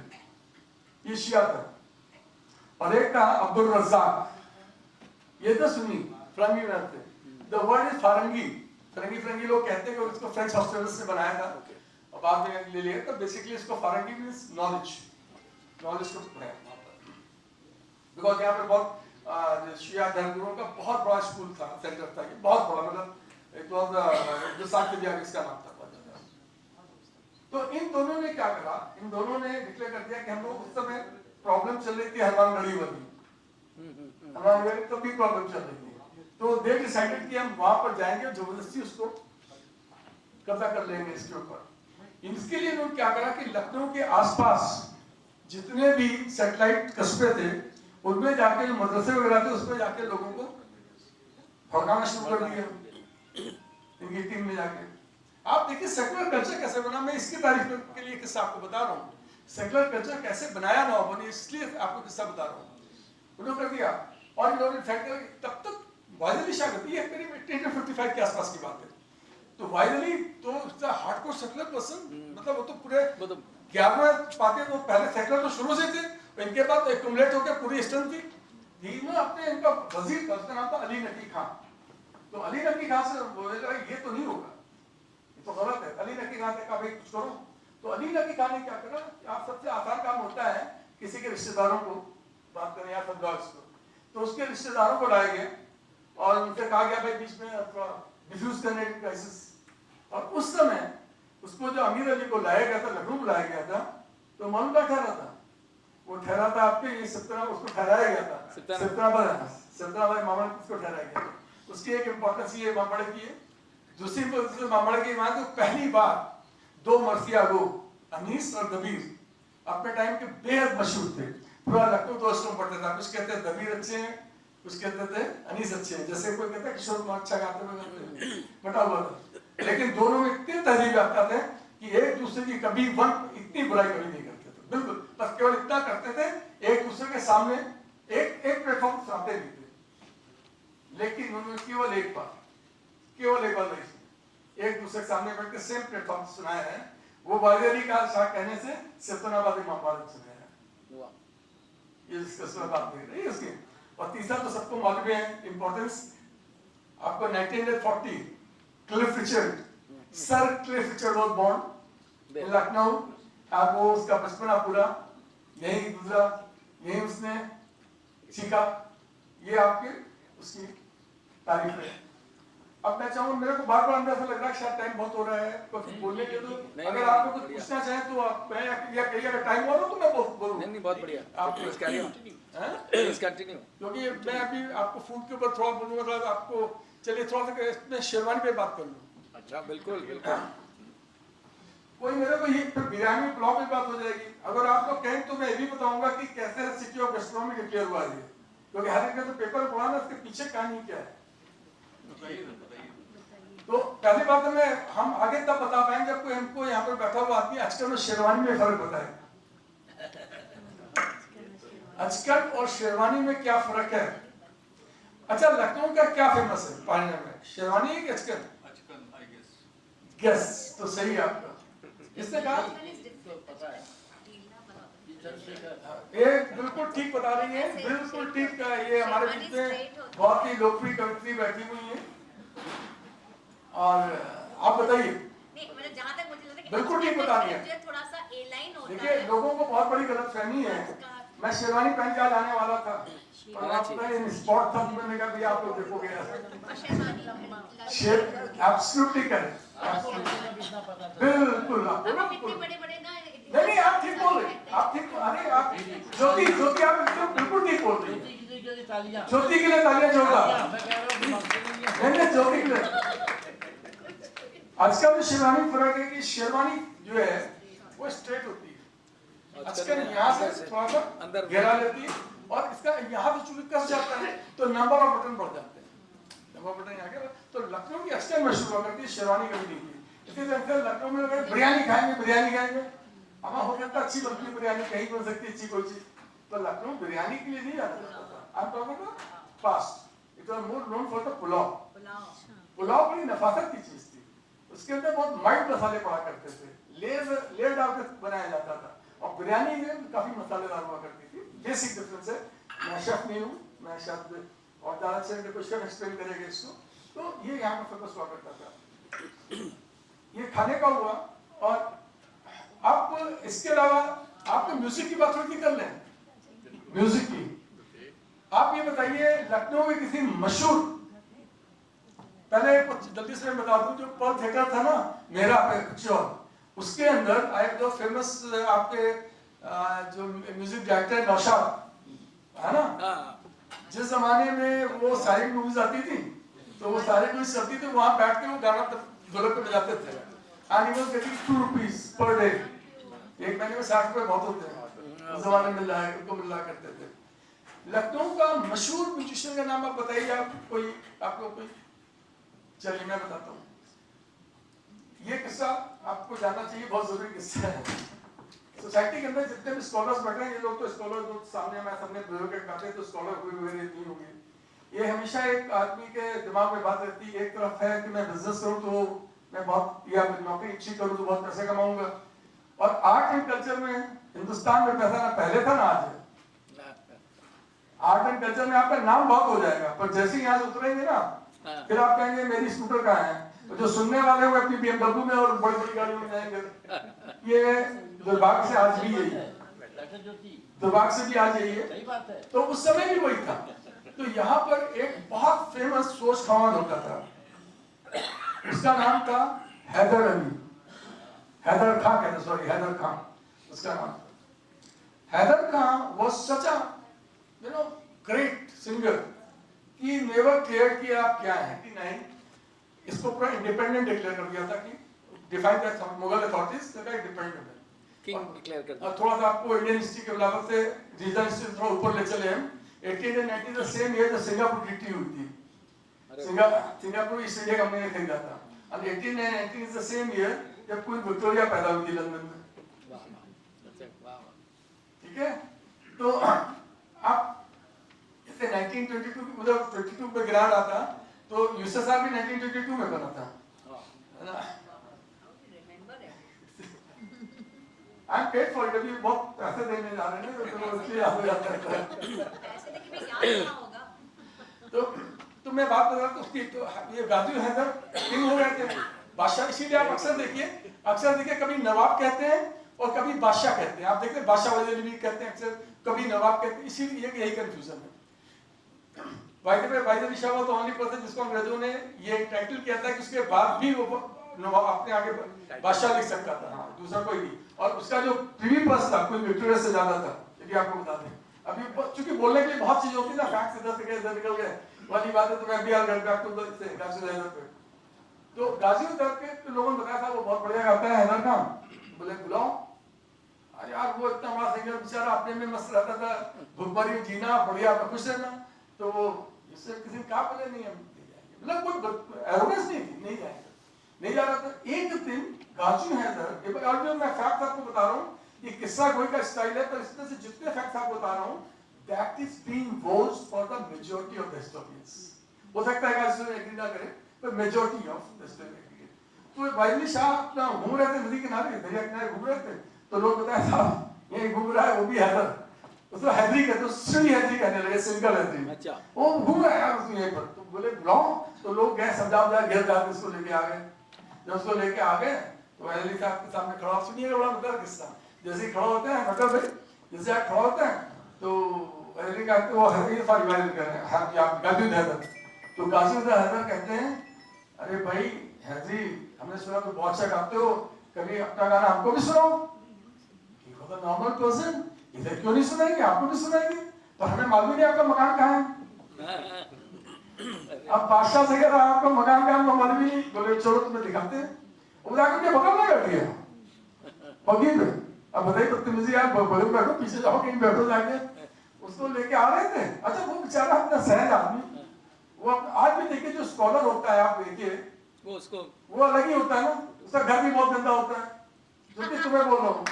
ये शिया था, और एक था अब्दुल रज़्ज़ाक, ये तो सुन्नी फ्रंगी में थे। द वर्ड इज फारंगी। फ्रंगी लोग कहते हैं कि इसको फ्रेंच हॉस्पिटल्स से बनाया था और बाद में ले लिया। तो बेसिकली इसको फारंगी मींस नॉलेज को है बिकॉज यहाँ पे बहुत शिया धर्मगुरुओं का बहुत बड़ा स्कूल था, सेंटर था, ये बहुत बड़ा, मतलब एक इसका नाम था। तो इन दोनों ने क्या करा, इन दोनों ने डिक्लेयर कर दिया कि हम लोग उस समय प्रॉब्लम चल रही थी हनुमानगढ़ी वाली, हनुमानगढ़ी तो भी प्रॉब्लम चल रही थी। तो दे डिसाइडेड कि हम वहां पर जाएंगे, जबरदस्ती उसको कब्जा कर लेंगे इसके ऊपर। इसके लिए उन्होंने क्या करा कि लखनऊ के आसपास जितने भी सैटेलाइट कस्बे थे उनमें जाके जो मदरसे वगैरह थे उसमें जाके लोगों को भड़काना शुरू कर दिया इनकी टीम में जाके। आप देखिए सेकुलर कल्चर कैसे बना। मैं इसकी तारीफ के लिए किस्सा आपको बता रहा हूँ, सेकुलर कल्चर कैसे बनाया ना बने, इसलिए आपको किस्सा बता रहा हूँ। उन्होंने कर दिया और इन्होंने तब तक वाहिद अली शाह करती है, करीब 1855 के आसपास की बात है। तो वाहिद अली तो हार्डकोर सेकुलर पर्सन, मतलब वो तो पूरे 11वें पाते तो पहले सेकुलर तो शुरू से थे, इनके बाद एक्यूमुलेट होकर पूरी स्ट्रेंथ थी। धीमे अपने इनका वजीर था, उसका नाम था अली नकी खान। तो अली नकी खान से बोलेगा ये तो नहीं होगा, ये तो गलत है। अली नकी खान ने कहा भाई कुछ करो। तो अली नकी खान ने क्या करा, आप सबसे आसान काम होता है किसी के रिश्तेदारों को बात करें या समझाओ इसको। तो उसके रिश्तेदारों को लाया गया और उनसे कहा गया भाई बीच में डिफ्यूज करने की क्राइसिस। और उस समय उसको जो अमीर अली को लाया गया था, लखनऊ को लाया गया था, तो मालूम क्या ठहरा था? वो ठहरा था आपके ये उसको ठहराया गया था सत्रहवां इमाम उसको ठहराया गया। उसकी एक इंपॉर्टेंस ये इमामबाड़े की है। दूसरी इमामबाड़े की इमाम तो पहली बार 2 मरसिया गो अनीस और दबीर अपने टाइम के बेहद मशहूर थे। पूरा लखनऊ तो उसको पढ़ते था, कुछ कहते हैं दबीर अच्छे हैं, कुछ कहते थे अनीस अच्छे हैं, जैसे कोई कहता है किशोर कुमार अच्छा गाते हैं, बटा हुआ था। लेकिन दोनों में इतने तहजीब याफ्ता थे कि एक दूसरे की कभी इतनी बुराई कभी नहीं करते थे, बिल्कुल, बस केवल इतना करते थे, एक दूसरे के सामने एक प्लेटफॉर्म सुनाते नहीं थे, लेकिन उन्होंने केवल एक बार नहीं सुनी, एक दूसरे के सामने बैठ के सेम प्लेटफॉर्म सुनाया है। वो वाली अली का शाह कहने से सैयदनाबाद इमाम बारक सुने हैं। वाह, ये इसका बात देख रही है उसकी। और तीसरा तो सबको मालूम है इम्पोर्टेंस, आपको 1940 Cliff Richard, sir Cliff Richard was born in Lucknow. आप वो उसका बचपना पूरा यही गुजरा, यही उसने सीखा। ये आपके उसकी तारीफ है। अब मैं चाहूँ, मेरे को बार बार अंदर से लग रहा है शायद टाइम बहुत हो रहा है, कुछ बोलने के तो अगर आपको कुछ पूछना चाहे तो आप मैं या कहिए, अगर टाइम हो तो मैं बोलूँ। नहीं बहुत बढ़िया, आप please carry on, please continue. क्योंकि मैं अभी आपको फूड के ऊपर थोड़ा बोलूँगा, आपको चलिए थोड़ा सा इसमें शेरवानी पे बात कर लूँ। अच्छा, बिल्कुल बिल्कुल। कोई मेरे को ये फिर बिरयानी पुलाव में बात हो जाएगी। अगर आप लोग कहें तो मैं ये भी बताऊंगा कि कैसे सिटी ऑफ गैस्ट्रोनॉमी डिक्लेयर हुआ है, क्योंकि हर एक का तो पेपर पढ़ा ना, उसके पीछे कहानी क्या है। तो पहली बात में हम आगे तब बता पाएंगे जब कोई हमको यहाँ पर बैठा हुआ आदमी अचकन और शेरवानी में फर्क बताए। अचकन और शेरवानी में क्या फर्क है? अच्छा, लखनऊ का क्या फेमस है पानी में, शेरवानी है कि अचकन? गेस तो सही है आपका। किसने कहा? एक बिल्कुल ठीक बता रही है, बिल्कुल ठीक का। ये हमारे बीच में बहुत ही लोकप्रिय कवित्री बैठी हुई है। और आप बताइए। जहाँ तक मुझे लगता है बिल्कुल ठीक बता रही है। थोड़ा सा ए लाइन होता देखिए, है। लोगों को बहुत बड़ी गलतफहमी है। मैं शेरवानी पहन के आज आने वाला था और आपका इन स्पॉट था, मैंने कहा भैया आप लोग देखोगे शेर एब्सोल्युटली करेक्ट, बिल्कुल इतने बड़े ना नहीं आप ठीक बोल रहे, आप ठीक, अरे आप ज्योति आप एकदम बिल्कुल ठीक बोल रही है। ज्योति के लिए तालियां जोरदार। नहीं ज्योति के लिए। आजकल शेरवानी फर्क है कि शेरवानी जो है वो स्ट्रेट होती है, आजकल यहाँ से थोड़ा सा अंदर घेरा लेती है, और इसका यहाँ से चूड़ी कस जाता है तो नंबर ऑफ बटन बढ़ जाते हैं, नंबर बटन यहाँ के। तो लखनऊ की अक्सर मशहूर हुआ करती है, शेरवानी कभी नहीं थी। इसी तरह लखनऊ में अगर बिरयानी खाएंगे, हमारा हो सकता अच्छी बनती बिरयानी कहीं बन सकती है अच्छी कोई चीज, तो लखनऊ बिरयानी के लिए नहीं जाना चाहता। आप talking fast, it was more known for the pulao बड़ी नफासत की चीज थी। उसके अंदर बहुत माइल्ड मसाले पड़ा करते थे, लेयर डाल के बनाया जाता था, और बिरयानी में काफी मसालेदार हुआ करती थी। बेसिक डिफरेंस है। मैं शेफ नहीं हूँ, मैं शायद और ज्यादा अच्छे से कोई शेफ एक्सप्लेन करेगा इसको। तो ये यहाँ पर फोकस हुआ करता था, ये खाने का हुआ। और आप इसके अलावा आपको म्यूजिक की बात थोड़ी कर लें, म्यूजिक की। आप ये बताइए, लखनऊ में किसी मशहूर, पहले कुछ जल्दी से मैं बता दूं, जो पर्ल थिएटर था ना मेरा पिक्चर, उसके अंदर एक जो फेमस आपके जो म्यूजिक डायरेक्टर नौशाद है ना, जिस जमाने में वो सारी मूवीज आती थी तो वो सारी मूवीज चलती थी, वहां बैठ के वो गाना ढोलक पे बजाते थे। And he was getting 2 rupees per day, एक महीने में 60 रुपए बहुत होते हैं उस जमाने में, मिला करते थे। लखनऊ का मशहूर म्यूजिशियन का नाम आप बताइए, आपको कोई? चलिए मैं बताता हूँ, ये किस्सा आपको जानना चाहिए, बहुत जरूरी किस्सा है। सोसाइटी के अंदर जितने भी स्कॉलर्स बैठे हैं, ये लोग तो स्कॉलर जो सामने मैं सबने बुजुर्ग कहते तो स्कॉलर हुए नहीं होंगे। ये हमेशा एक आदमी के दिमाग में बात रहती है, एक तरफ है कि मैं बिजनेस करूँ तो मैं बहुत, या नौकरी अच्छी करूँ तो बहुत पैसे कमाऊंगा, और आर्ट एंड कल्चर में हिंदुस्तान में पैसा ना पहले था ना आज है। आर्ट एंड कल्चर में आपका नाम बहुत हो जाएगा, पर जैसे ही यहाँ से उतरेंगे ना, फिर आप कहेंगे मेरी स्कूटर कहाँ है, तो जो सुनने वाले हुए अपनी BMW में और बड़ी बड़ी गाड़ियों में जाएंगे। ये दुर्भाग्य से आज भी यही है, दुर्भाग्य से भी आज यही है। तो उस समय भी वही था। तो यहाँ पर एक बहुत फेमस सोच खवान होता था, उसका नाम था हैदर अली, हैदर खान कहते, सॉरी हैदर खान उसका नाम। Haider Khan was such a great singer कि नेवर केयर कि आप क्या हैं कि नहीं, इसको पूरा इंडिपेंडेंट डिक्लेयर कर दिया था कि define that Mughal authorities that independent है, किंग डिक्लेयर कर दिया। और थोड़ा सा आपको इंडियन हिस्ट्री के बराबर से रीजनल हिस्ट्री थोड़ा ऊपर ले चले हम। 1890 द सेम ईयर जब सिंगापुर ट्रीटी हुई थी, सिंगापुर ईस्ट इंडिया कंपनी ने खरीदा था, और 1890 इज द सेम ईयर जब क्वीन विक्टोरिया पैदा हुई थी लंदन में। ठीक है। तो आप जैसे 1922 मतलब 22 में ग्रांड आता तो यूएसएसआर भी 1922 में बना था, है ना। I am paid for it, अभी बहुत पैसे देने जा रहे हैं तो इसलिए याद हो जाता है। पैसे देके भी याद कहाँ होगा। तो मैं बात कर रहा था उसकी, तो ये गाजी हैदर किंग हो गए थे बादशाह, इसीलिए आप अक्सर देखिए कभी नवाब कहते हैं और कभी बादशाह कहते हैं। आप देखते हैं बादशाह वाले भी कहते हैं अक्सर, कभी नवाब कहते हैं, इसीलिए यही कंफ्यूजन है। Wahid Shah was the only person जिसको अंग्रेजों ने ये टाइटल किया था कि उसके बाद भी वो नवाब अपने आगे बादशाह लिख सकता था, हाँ, दूसरा कोई भी। और उसका जो प्रीवी पर्स था कोई विक्टोरिया से ज्यादा था, ये आपको बता दें। अभी चूंकि बोलने के लिए बहुत चीज होती है ना, फैक्ट से 10 इधर निकल गए वाली बात है, तो मैं भी आ गया आपको से गाजी हैदर पे। तो गाजी हैदर के लोगों ने बताया था वो बहुत बढ़िया गाता है हैदर का, बोले बुलाओ। अरे यार वो इतना बड़ा सिंगर बेचारा अपने में मस्त रहता था, भुखमरी जीना बढ़िया खुश रहना, तो वो इससे किसी का बोले नहीं हम मतलब कोई एरोगेंस नहीं थी, नहीं जा रहा था। एक दिन गाजी हैदर, और जो मैं फैक्ट आपको बता रहा हूँ, ये किस्सा कोई का स्टाइल है, पर इसमें से जितने फैक्ट्स आपको बता रहा हूँ that is being voiced for the majority of the historians. हो सकता है कि इसमें एग्री ना करें, पर majority of the historians agree। तो वाहिद शाह अपना घूम रहे थे नदी किनारे, दरिया किनारे घूम रहे थे, तो लोग बताया साहब ये घूम रहा है वो भी हैदर, उसको हैदरी कहते, श्री हैदरी कहने लगे, सिंगल हैदरी। अच्छा। वो घूम रहा है यार उसमें यहीं पर, तो बोले बुलाओ, तो लोग गए समझा घेर जाके उसको लेके आ गए। जब उसको लेके आ गए तो हैदरी साहब के सामने खड़ा, सुनिएगा बड़ा मजेदार किस्सा। जैसे खड़ा होते हैं मतलब भाई जैसे आप खड़ा होते हैं तो हैदरी का वो हैदरी सॉरी वायरल कर रहे हैं, हाँ आप गाजी हैदर, तो गाजी हैदर कहते हैं अरे भाई हैदरी हमने सुना तो बहुत अच्छा गाते हो, कभी अपना गाना हमको भी सुनाओ। नॉर्मल पर्सन इधर क्यों नहीं सुनाएंगे, आपको भी सुनाएंगे, पर हमें मालूम नहीं आपका मकान कहाँ है। अब बादशाह से कह रहा आपका मकान कहाँ है मालूम नहीं, बोले चलो तुम्हें दिखाते हैं। वो जाकर के बगल में बैठ गया बगी पे। अब बताइए बदतमीजी, आप बगल में बैठो, पीछे जाओ कहीं बैठो जाके, उसको लेके आ रहे थे। अच्छा वो बेचारा अपना सहज आदमी, वो आज भी देखिए जो स्कॉलर होता है आप देखिए वो अलग ही होता है ना, उसका घर भी बहुत गंदा होता है, जो कि तुम्हें बोल रहा हूँ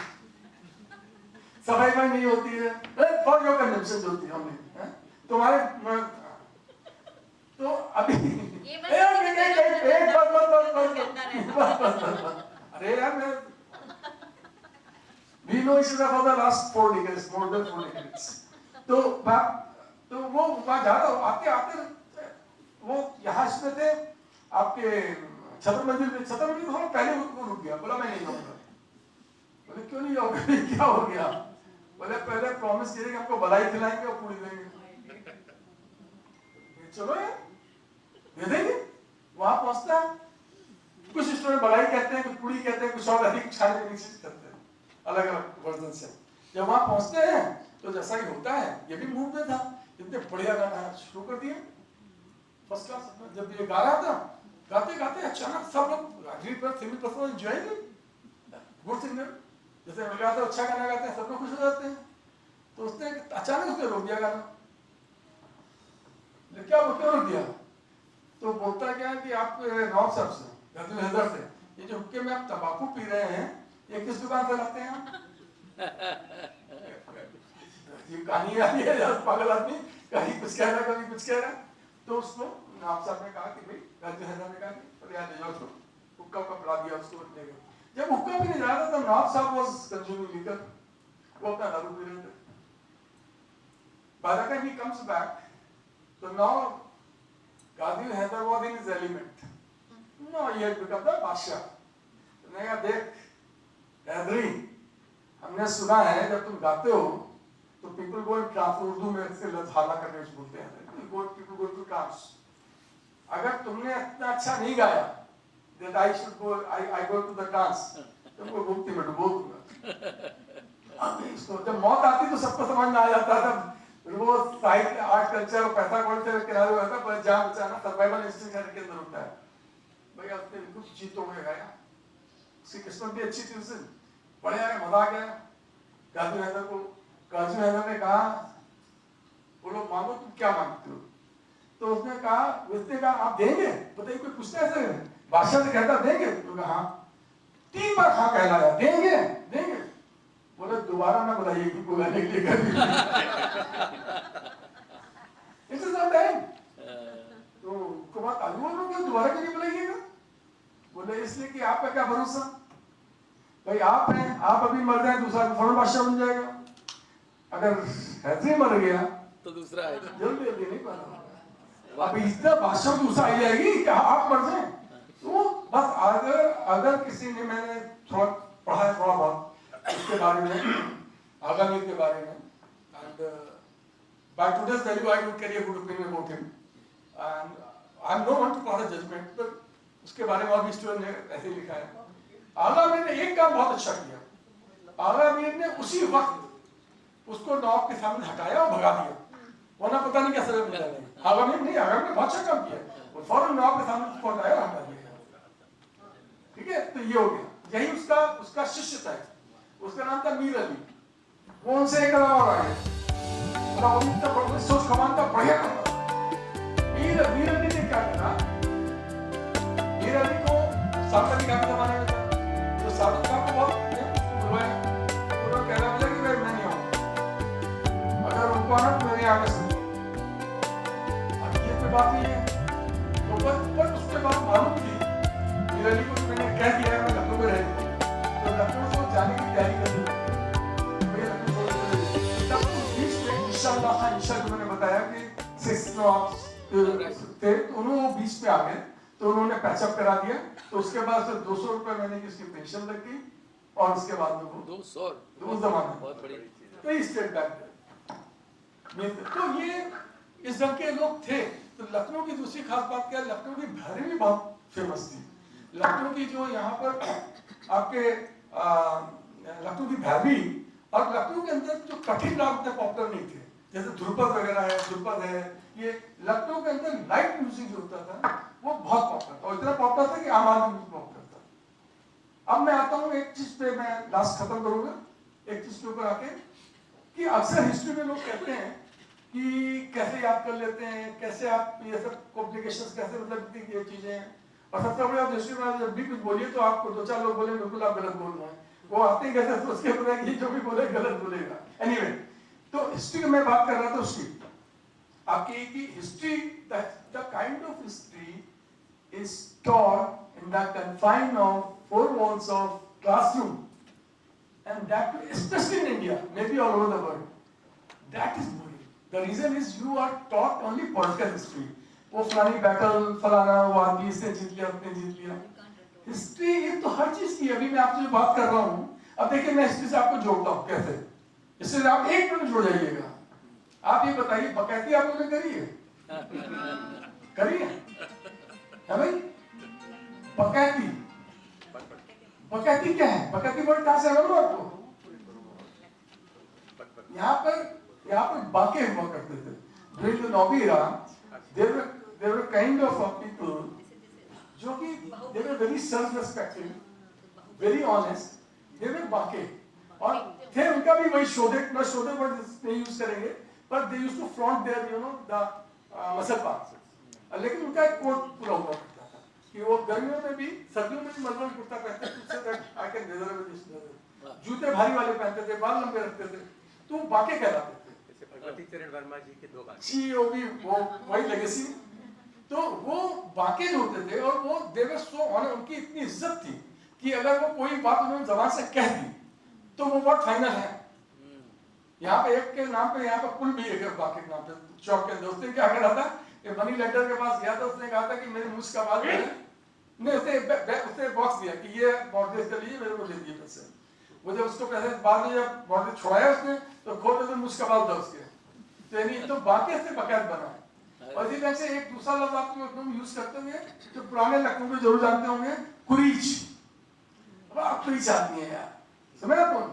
सफाई में नहीं होती है, फॉर योर कंजम्पशन होती है हमने तुम्हारे। तो अभी अरे यार मैं we know each other for the last 4 decades, more than 4 decades। तो वो वहाँ जा रहा हूँ, आते वो यहाँ इसमें थे आपके छतर मंदिर में, छतर मंदिर थोड़ा पहले वो रुक गया, बोला मैं नहीं जाऊँगा। बोले क्यों नहीं जाओगे, क्या हो गया? बोले पहले प्रॉमिस किए कि हमको भलाई खिलाएंगे और पूरी देंगे। चलो यार दे देंगे। वहां पहुंचता है, कुछ स्टोरी भलाई कहते हैं, कुछ पूरी कहते हैं, कुछ और अधिक खाने पीने की चीज करते हैं, अलग अलग वर्जन से। जब वहां पहुंचते हैं तो जैसा ही होता है, ये भी मूड में था, इतने बढ़िया गाना शुरू कर दिया फर्स्ट क्लास। जब ये गा रहा था, गाते गाते अचानक सब लोग गुड सिंगर जैसे गाते अच्छा गाना गाते हैं, सब लोग खुश हो जाते हैं। तो उसने अचानक उसने रोक दिया गाना। क्या वो क्यों रोक दिया? तो बोलता क्या कि आप नवाब साहब से, गाजी हैदर से, ये जो हुक्के में आप तंबाकू पी रहे हैं, ये किस दुकान से लाते हैं? ये कहानी आई है, पागल आदमी कहीं कुछ कह रहा है, कभी कुछ कह रहा है। तो उसको नवाब साहब ने कहा कि भाई, गाजी हैदर ने कहा कि यार ले जाओ, उसको हुक्का का पिला दिया, उसको ले गए। जब हुक्का भी नहीं जा रहा था, नवाब साहब वाज कंज्यूमिंग लिकर, वो अपना दारू पी रहे थे। By the time he comes back, so now Gazi Haidar was in his element. No, he had become the Basha. मैंने कहा देख हैदरी, हमने सुना है जब तुम गाते हो तो people go in trance, Urdu में से लजहाला करके बोलते हैं, people go to trance। अगर तुमने इतना अच्छा नहीं गाया, that I should go, I go to the trance, तुमको गुप्ती में डुबो दूंगा। इसको जब मौत आती तो सबको समझ में आ जाता था, वो साहित्य आर्ट कल्चर और पैसा कौन से किनारे होता है, पर जान बचाना सर्वाइवल इंस्टिंक्ट के अंदर होता है। भैया उसने कुछ चीतों में गाया, उसकी किस्मत भी अच्छी थी, उसे बढ़िया है, मजा आ गया। गाजी हैदर को, गाजी हैदर ने कहा बोलो मांगो, तुम क्या मांगते हो? तो उसने कहा, उसने कहा आप देंगे? बताइए कोई पूछता है ऐसे, बादशाह से कहता देंगे? तो कहा हाँ, 3 बार हाँ कहलाया, देंगे देंगे। बोले दोबारा ना बोला बताइए कि बुलाने के लिए कभी इट इज नॉट टाइम। तो उनको बात आलू वालों को दोबारा क्यों नहीं बुलाइएगा? बोले इसलिए कि आपका क्या भरोसा, भाई आप हैं, आप अभी मर जाए दूसरा फौरन बादशाह बन जाएगा, अगर हैदरी मर गया तो दूसरा आएगा। जल्दी जल्दी नहीं बना। अब इतना बादशाह दूसरा आई जाएगी कि आप मर जाए। तो बस अगर किसी ने, मैंने थोड़ा पढ़ा है थोड़ा बहुत इसके बारे में, आगामी के बारे में, and by today's value I would carry a good opinion about him, and I am no one to pass a judgement, but उसके बारे में और भी स्टूडेंट ने ऐसे लिखा है। आगा मीर ने एक काम बहुत अच्छा किया, आगा मीर ने उसी वक्त उसको नवाब के सामने हटाया और भगा दिया, वरना पता नहीं क्या सबब मिला नहीं। आगा मीर नहीं, आगा मीर ने बहुत अच्छा काम किया, वो फौरन नवाब के सामने उसको हटाया और हटा दिया। ठीक है, तो ये हो गया, यही उसका शिष्य था, उसका नाम था मीर अली। वो उनसे एक कदम और आगे, सोच कमान का बढ़िया काम था। मीर अली ने क्या करा, मीर अली को सादत अली खान के जमाने में था, तो सादत खान को बहुत बुलवाया, उन्होंने कहना मिला कि मैं नहीं आऊंगा, अगर उनको आना तो मेरे आगे सुनिए। अब ये कोई बात नहीं है। तो पर उसके बाद मालूम थी मीर अली को, मैंने कह दिया मैं लखनऊ में रहूंगा, तो लखनऊ को जाने की तैयारी कर दूँ, मुझे लखनऊ छोड़ तब तो बीच में इंशाअल्लाह मैंने बताया कि 6 नवाब थे, तो उन्होंने बीच पे आ गए, तो उन्होंने पैचअप करा दिया। तो उसके बाद से 200 रुपए महीने की उसकी पेंशन लग गई, और उसके बाद में वो 200 उस जमाने बहुत बढ़िया। तो स्टेट बैंक तो ये इस ढंग के लोग थे। तो लखनऊ की दूसरी खास बात क्या है, लखनऊ की भैरवी भी बहुत फेमस थी। लखनऊ की जो यहाँ पर आपके लखनऊ की भैरवी, और लखनऊ के अंदर जो कठिन राग उतने पॉपुलर नहीं थे, जैसे ध्रुपद वगैरह है, ध्रुपद है, ये लखनऊ के अंदर लाइट म्यूजिक जो होता था वो बहुत पॉपुलर था, और इतना पॉपुलर था कि आम आदमी भी पॉपुलर था। अब मैं आता हूँ एक चीज पे, मैं लास्ट खत्म करूंगा एक चीज के ऊपर आके, कि अक्सर हिस्ट्री में लोग कहते हैं कि कैसे याद कर लेते हैं, कैसे आप ये सब कॉम्प्लिकेशंस कैसे, मतलब ये चीजें, और सबसे बड़ी बात हिस्ट्री में जब भी कुछ बोलिए तो आपको 2-4 लोग बोले बिल्कुल आप गलत बोल रहे हैं, वो आते ही कैसे सोच के बोले कि जो भी बोले गलत बोलेगा। एनीवे, तो हिस्ट्री की मैं बात कर रहा था उसकी आपकी, कि history the kind of history is taught in the confine of 4 walls of classroom, and that especially in India, maybe all over the world, that is boring. The reason is you are taught only political history. वो फलानी battle, फलाना वो आदमी इसने जीत लिया, अपने जीत लिया। History ये तो हर चीज की, अभी मैं आपसे जो बात कर रहा हूँ, अब देखिए मैं हिस्ट्री से आपको जोड़ता हूँ कैसे, इससे आप 1 मिनट जुड़ जाइएगा। आप ये बताइए बकैती आप लोगों ने करी है? करी है भाई? बकैती, बकैती क्या है? बकैती वर्ड कहां से आया आपको? यहाँ पर बाके हुआ करते थे। During the Nobby era, there were kind of people जो कि they were very self-respecting, very honest, they were बाके, और थे उनका भी वही शोधे, न शोधे वर्ड नहीं यूज करेंगे, but they used to flaunt their the muscle parts। लेकिन उनका एक कोट पूरा हुआ करता था कि वो गर्मियों में भी सर्दियों में भी मलमल कुर्ता पहनते थे, I can weather with this weather। जूते भारी वाले पहनते थे, बाल लंबे रखते थे, तो बाके कहलाते थे। भगवती चरण वर्मा जी के 2 बार वो भी वो वही लेगेसी। तो वो बाके जो होते थे, और वो देवर सो ऑनर, उनकी इतनी इज्जत थी कि अगर वो कोई बात उन्होंने जबान से कह दी तो वो वर्ड फाइनल है। यहाँ पे एक के नाम पे, यहाँ पे पुल भी है बाके के नाम पे, चौक के अंदर। उसने क्या करा था, मनी लेंडर के पास गया था, उसने कहा था कि मेरे मुझ का बात है, उसने बॉक्स दिया कि ये मॉर्गेज कर लीजिए, मेरे को दे दिए पैसे। वो जब उसको पैसे बाद में जब मॉर्गेज छुड़ाया उसने, तो खोल तो मुझ का बात था उसके, तो यानी तो बाकी से बकायद बना है। और इसी तरह से एक दूसरा लफ्ज आप लोग यूज करते होंगे, जो पुराने लखनऊ में जरूर जानते होंगे, कुरीच। कुरीच आदमी है यार, समझ ना कौन?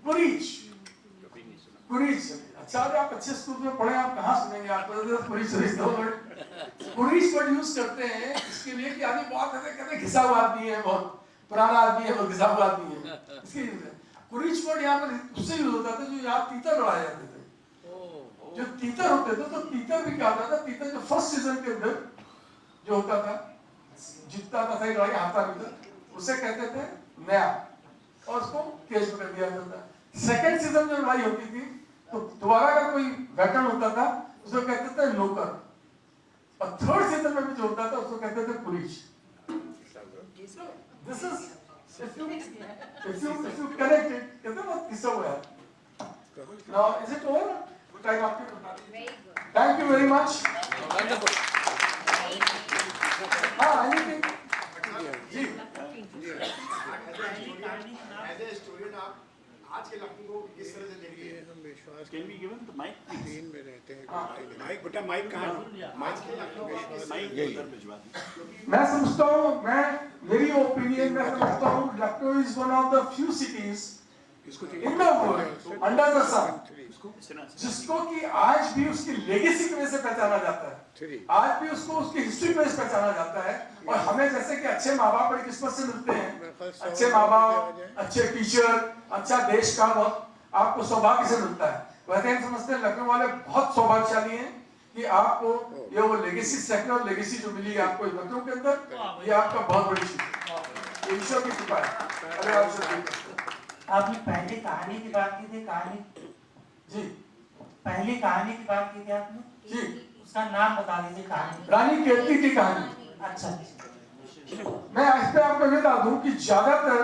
कुरीच, कुरीच। अच्छा आप अच्छे स्कूल में पढ़े, आप कहाँ सुनेंगे? आप कुरीच कुरीच वर्ड यूज करते हैं इसके लिए कि आदमी बहुत कहते घिसा हुआ आदमी है, बहुत पुराना आदमी है, बहुत घिसा हुआ आदमी है, इसके यूज है। कुरीच वर्ड यहाँ पर उससे यूज होता था जो यहाँ तीतर बढ़ाए जाते थे। जो तीतर होते थे, तो तीतर भी क्या होता था, तीतर जो फर्स्ट सीजन के अंदर जो होता था, जीतता था सही लड़ाई हाथा भीतर, उसे कहते थे नया, और उसको केस में कर दिया जाता था। सेकंड सीजन में लड़ाई होती थी तो दोबारा का कोई वेटरन होता था उसको कहते थे नौकर, और थर्ड सीजन में भी जो होता था उसको कहते थे police. This is if you connect it, कहते हैं बहुत किस्सा हुआ है। Now is it over? Time आपके बता दीजिए। Very good. Thank you very much. Wonderful. हाँ, anything? Ji. As a student, आप आज के लखनऊ को किस तरह से देखते हैं? Can we give him the mic? Mic बेटा माइक कहाँ है? आज के लखनऊ को किस तरह उधर भिजवा दें। मैं समझता हूँ, मेरी ओपिनियन में समझता हूँ Lucknow is one of the few cities in the world under the sun जिसको कि आज भी उसकी लेगेसी की वजह से पहचाना जाता है, आज भी उसको उसकी हिस्ट्री की वजह से पहचाना जाता है। और हमें जैसे कि अच्छे माँ बाप बड़ी किस्मत से मिलते हैं, अच्छे माँ बाप, अच्छे टीचर, अच्छा देश का वक्त आपको सौभाग्य से मिलता है। वैसे हम समझते हैं लखनऊ वाले बहुत सौभाग्यशाली हैं कि आपको ये वो लेगेसी, सेक्युलर लेगेसी जो मिली है आपको लखनऊ के अंदर, ये आपका बहुत बड़ी चीज है, ये ईश्वर की कृपा है। अरे आप सब आपने पहले कहानी की बात की थी, कहानी जी पहली कहानी की बात की थी आपने जी, उसका नाम बता दीजिए कहानी। रानी केतकी की कहानी। अच्छा, मैं इस पे आपको बता दूं कि ज्यादातर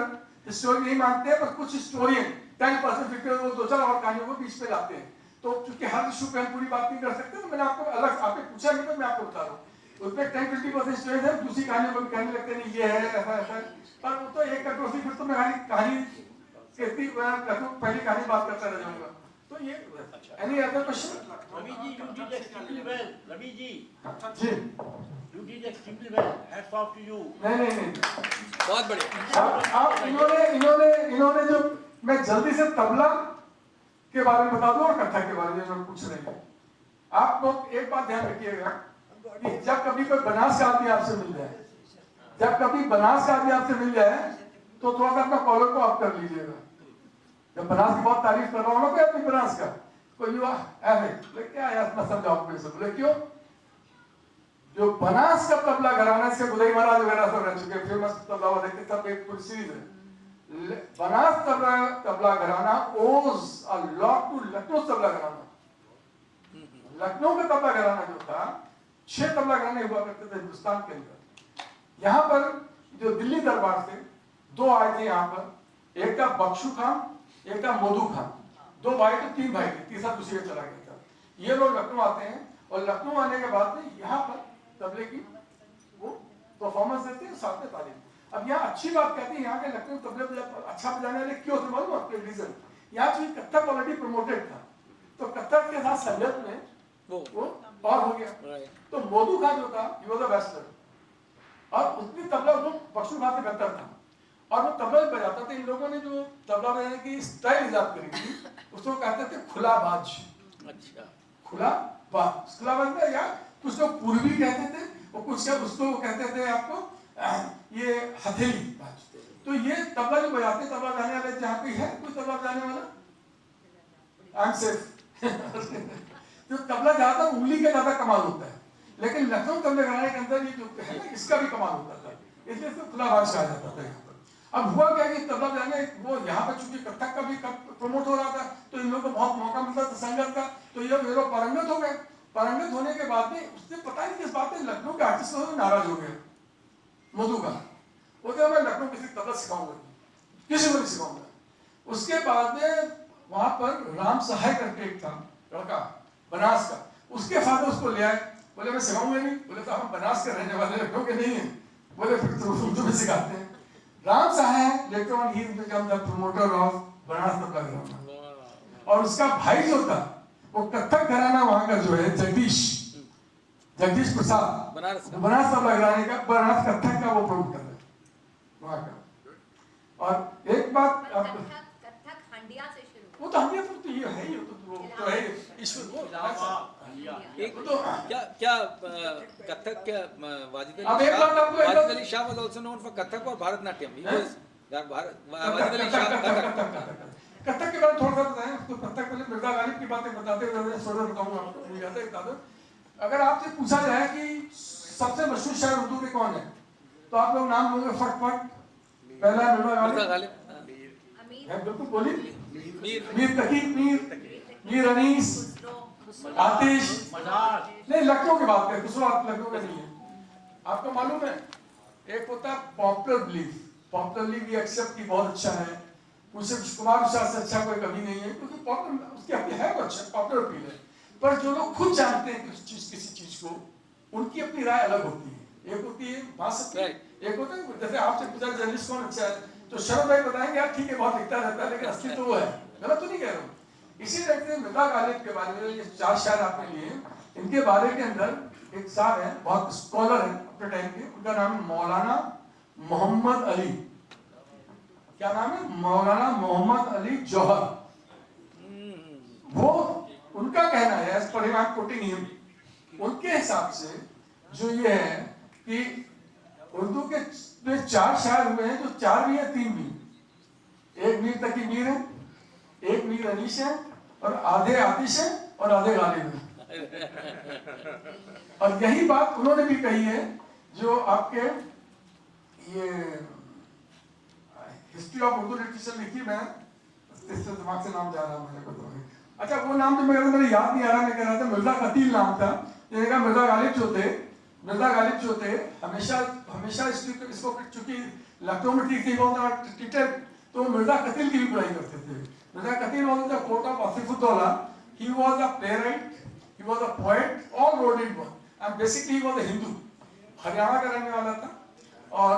हिस्टोरियन नहीं मानते हैं, पर कुछ हिस्टोरियन 10% फिक्र वो दो चार और कहानियों को बीच में लाते हैं। तो चूंकि हर इशू पे हम पूरी बात नहीं कर सकते, तो मैंने आपको अलग आपने पूछा नहीं तो मैं आपको बता रहा हूँ। उसमें 10-20% स्टोरीज है, दूसरी कहानियों को भी कहने लगते नहीं ये है ऐसा ऐसा है, पर वो तो एक कटोरी फिर तो मैं कहानी कहती पहली कहानी बात करता रह जाऊंगा। तो ये any other question? Ravi ji, you did extremely well. Ravi ji, ji you did extremely well. Hats off to you. नहीं बहुत बढ़िया। आप इन्होंने जो, मैं जल्दी से तबला के बारे में बता दूं और कथक के बारे में जो पूछ रहे हैं। आप लोग एक बात ध्यान रखिएगा कि जब कभी कोई बनास का आदमी आपसे मिल जाए, तो थोड़ा सा अपना कॉलर को ऑफ कर लीजिएगा। जब बनास की बहुत तारीफ कर रहा हूँ ना कोई अपनी बनास का, कोई युवा ऐसे क्या यार मैं समझाऊं फिर से, बोले क्यों? जो बनास का तबला घराना, इसके गुदई महाराज वगैरह सब रह चुके, फेमस तबला वाले के सब एक पूरी सीरीज है। Banas tabla gharana owes a lot to Lucknow tabla gharana. Lucknow का तबला घराना जो था, 6 तबला घराने हुआ करते थे हिंदुस्तान के अंदर। यहाँ पर जो दिल्ली दरबार से 2 आए थे यहाँ पर, एक का बख्शू खान, एक का मोदू खान। 2 भाई थे, 3 भाई थे, तीसरा दूसरी में चला गया था। ये लोग लखनऊ आते हैं और लखनऊ आने के बाद में यहाँ पर तबले की वो परफॉर्मेंस देते हैं, साथ में तालीम। अब यहाँ अच्छी बात कहते हैं, यहाँ के लखनऊ तबले अच्छा बजाने वाले क्यों थे मालूम आपको? रीजन यहाँ चूंकि कथक ऑलरेडी प्रमोटेड था, तो कथक के साथ संगत में वो और हो गया। तो मोदू खान जो था, ही वाज अ वेस्टर्न, और उसकी तबला वो बख्शू खान से बेहतर था और वो तबला बजाता था। इन लोगों ने जो तबला बजाने की स्टाइल इजाद करी थी, उसको कहते थे खुला बाज। अच्छा, खुला बाज में या कुछ लोग पूर्वी कहते थे और कुछ उसको कहते थे आपको ये हथेली बाज। तो ये तबला जो बजाते, तबला बजाने वाले जहाँ पे है कोई तबला बजाने वाला, आई एम सेफ। जो तबला ज्यादा उंगली का ज्यादा कमाल होता है, लेकिन लखनऊ तबले घराने के अंदर ये जो है ना, इसका भी कमाल होता था, इसलिए इसको खुला बाज कहा जाता था यहाँ पर। अब हुआ क्या कि तबला बजाने वो यहाँ पर चूंकि कथक का भी प्रमोट हो रहा था, तो इन लोगों को बहुत मौका मिलता था संगत का। तो ये लोग पारंगत हो गए। पारंगत होने के बाद में उसने पता नहीं किस बात में लखनऊ के आर्टिस्ट नाराज हो गया। मधु का वो क्या, मैं लखनऊ किसी तबला सिखाऊंगा, किसी को नहीं सिखाऊंगा। उसके बाद में वहां पर राम सहाय करके एक था लड़का बनास का, उसके फादर उसको ले आए, बोले मैं सिखाऊंगा नहीं। बोले तो हम बनास के रहने वाले लखनऊ के नहीं है। बोले फिर तो उर्दू में सिखाते हैं। राम सहाय later on he became the promoter of Banas tabla घराना, और उसका भाई जो था वो कथक घराना वहां का जो है जगदीश प्रसाद, बनास तबला घराने का, बनास कथक का वो प्रमोटर है वहां का। और एक बात कथक हंडिया से शुरू वो तो हंडिया तो ये है ही, तो है ईश्वर वो एक तो क्या कथक क्या वाजिद अब एक बात आपको Ali Shah was also known for Kathak और भारतनाट्यम। ही वाज वाजिद अली शाह कथक के बारे में थोड़ा सा बताएं। तो कथक पहले मिर्जा गालिब की बातें बताते हुए थोड़ा बताऊंगा आपको, भूल जाता है बता दो। अगर आपसे पूछा जाए कि सबसे मशहूर शायर उर्दू के कौन है, तो आप लोग नाम लोगे फटफट। पहला मिर्जा गालिब, है बिल्कुल बोली। मीर मीर तकी, मीर अनीस, आतिश, नहीं लखनऊ की बात करें, दूसरा लखनऊ का नहीं है। आपको मालूम है एक होता है पॉपुलर बिलीफ, पॉपुलरली भी एक्सेप्ट की बहुत अच्छा है, मुझसे कुमार विशाल से अच्छा कोई कभी नहीं है, क्योंकि पॉपुलर उसकी अपनी है वो अच्छा पॉपुलर फील है। पर जो लोग खुद जानते हैं किसी चीज को, उनकी अपनी राय अलग होती है। एक होती है मास, एक होता है जैसे आपसे पूछा जर्नलिस्ट कौन अच्छा है, तो शरद भाई बताएंगे यार ठीक है बहुत लिखता रहता है, लेकिन असली तो वो है। गलत तो नहीं कह रहा हूँ। इसी तरह से मृदा गालिब के बारे में ये 4 शायर आपके लिए, इनके बारे के अंदर एक साहब है बहुत स्कॉलर है अपने टाइम के, उनका नाम है मौलाना मोहम्मद अली। क्या नाम है? मौलाना मोहम्मद अली जौहर। वो उनका कहना है, as per him coating him, उनके हिसाब से जो ये है कि उर्दू के 4 शायर हुए हैं, जो 4 भी है 3 भी। एक मीर तकी मीर है, एक मीर अनीश है, और आधे आतिश है और आधे गालिब है। और यही बात उन्होंने भी कही है जो आपके ये हिस्ट्री ऑफ उर्दू लिटरेचर लिखी, मैं इससे दिमाग से नाम जा रहा है मेरे को तो। अच्छा वो नाम तो मेरे याद नहीं आ रहा, मैं कह रहा था मिर्जा कतील नाम था। मैंने मिर्जा गालिब जो थे हमेशा इसको चूंकि लखनऊ में ठीक टीचर, तो मिर्जा कतील की भी बुराई करते थे। Mirza Qatil was the court of Asifuddaula, he was a playwright, he was a poet, all rounded one, and basically he was a Hindu, Haryana का रहने वाला था। और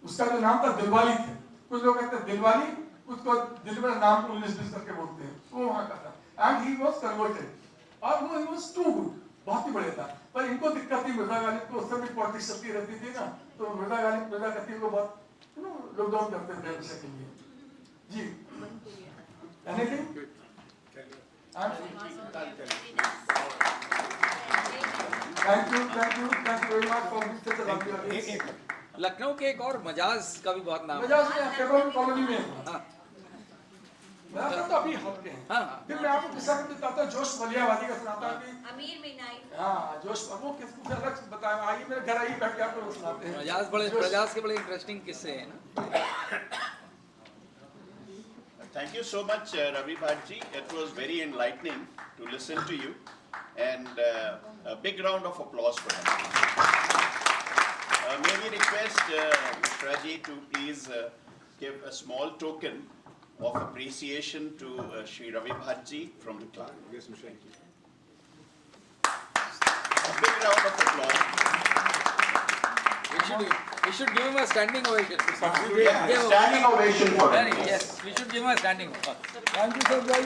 उसका जो नाम था दिलवाली थे, कुछ लोग कहते हैं दिलवाली, उसको दिल में नाम 19-20 करके बोलते हैं, वो वहां का था। एंड ही वाज कन्वर्टेड, और वो ही वाज टू गुड, बहुत ही बढ़िया था। पर इनको दिक्कत थी मिर्जा गालिब को, उस समय पॉलिटिक्स चलती रहती थी ना, तो मिर्जा गालिब मिर्जा कतील को बहुत लुक डाउन करते थे हमेशा के लिए। जी anything? Thank you very much for this lovely. Lucknow के एक और मजाज का भी बहुत नाम है। मजाज में पेट्रोल कॉलोनी में, हाँ मैं तो अभी हल्के हैं। हाँ। फिर मैं आपको किस्सा बताता हूँ, जोश मलियावादी का सुनाता हूँ कि अमीर मीनाई। हाँ जोश, वो किस अलग बताया, आइए मेरे घर आइए बैठ के आपको सुनाते हैं। मजाज के बड़े इंटरेस्टिंग किस्से हैं ना। Thank you so much, Ravi Bhattji. It was very enlightening to listen to you, and a big round of applause for him. May we request Mr. Raji to please give a small token of appreciation to Shri Ravi Bhattji from the club. Yes, Mr. Thank you. A big round of applause. We should give him a standing ovation. Yeah, standing ovation for him. Yes, we should give him a standing ovation. Thank you sir भाई।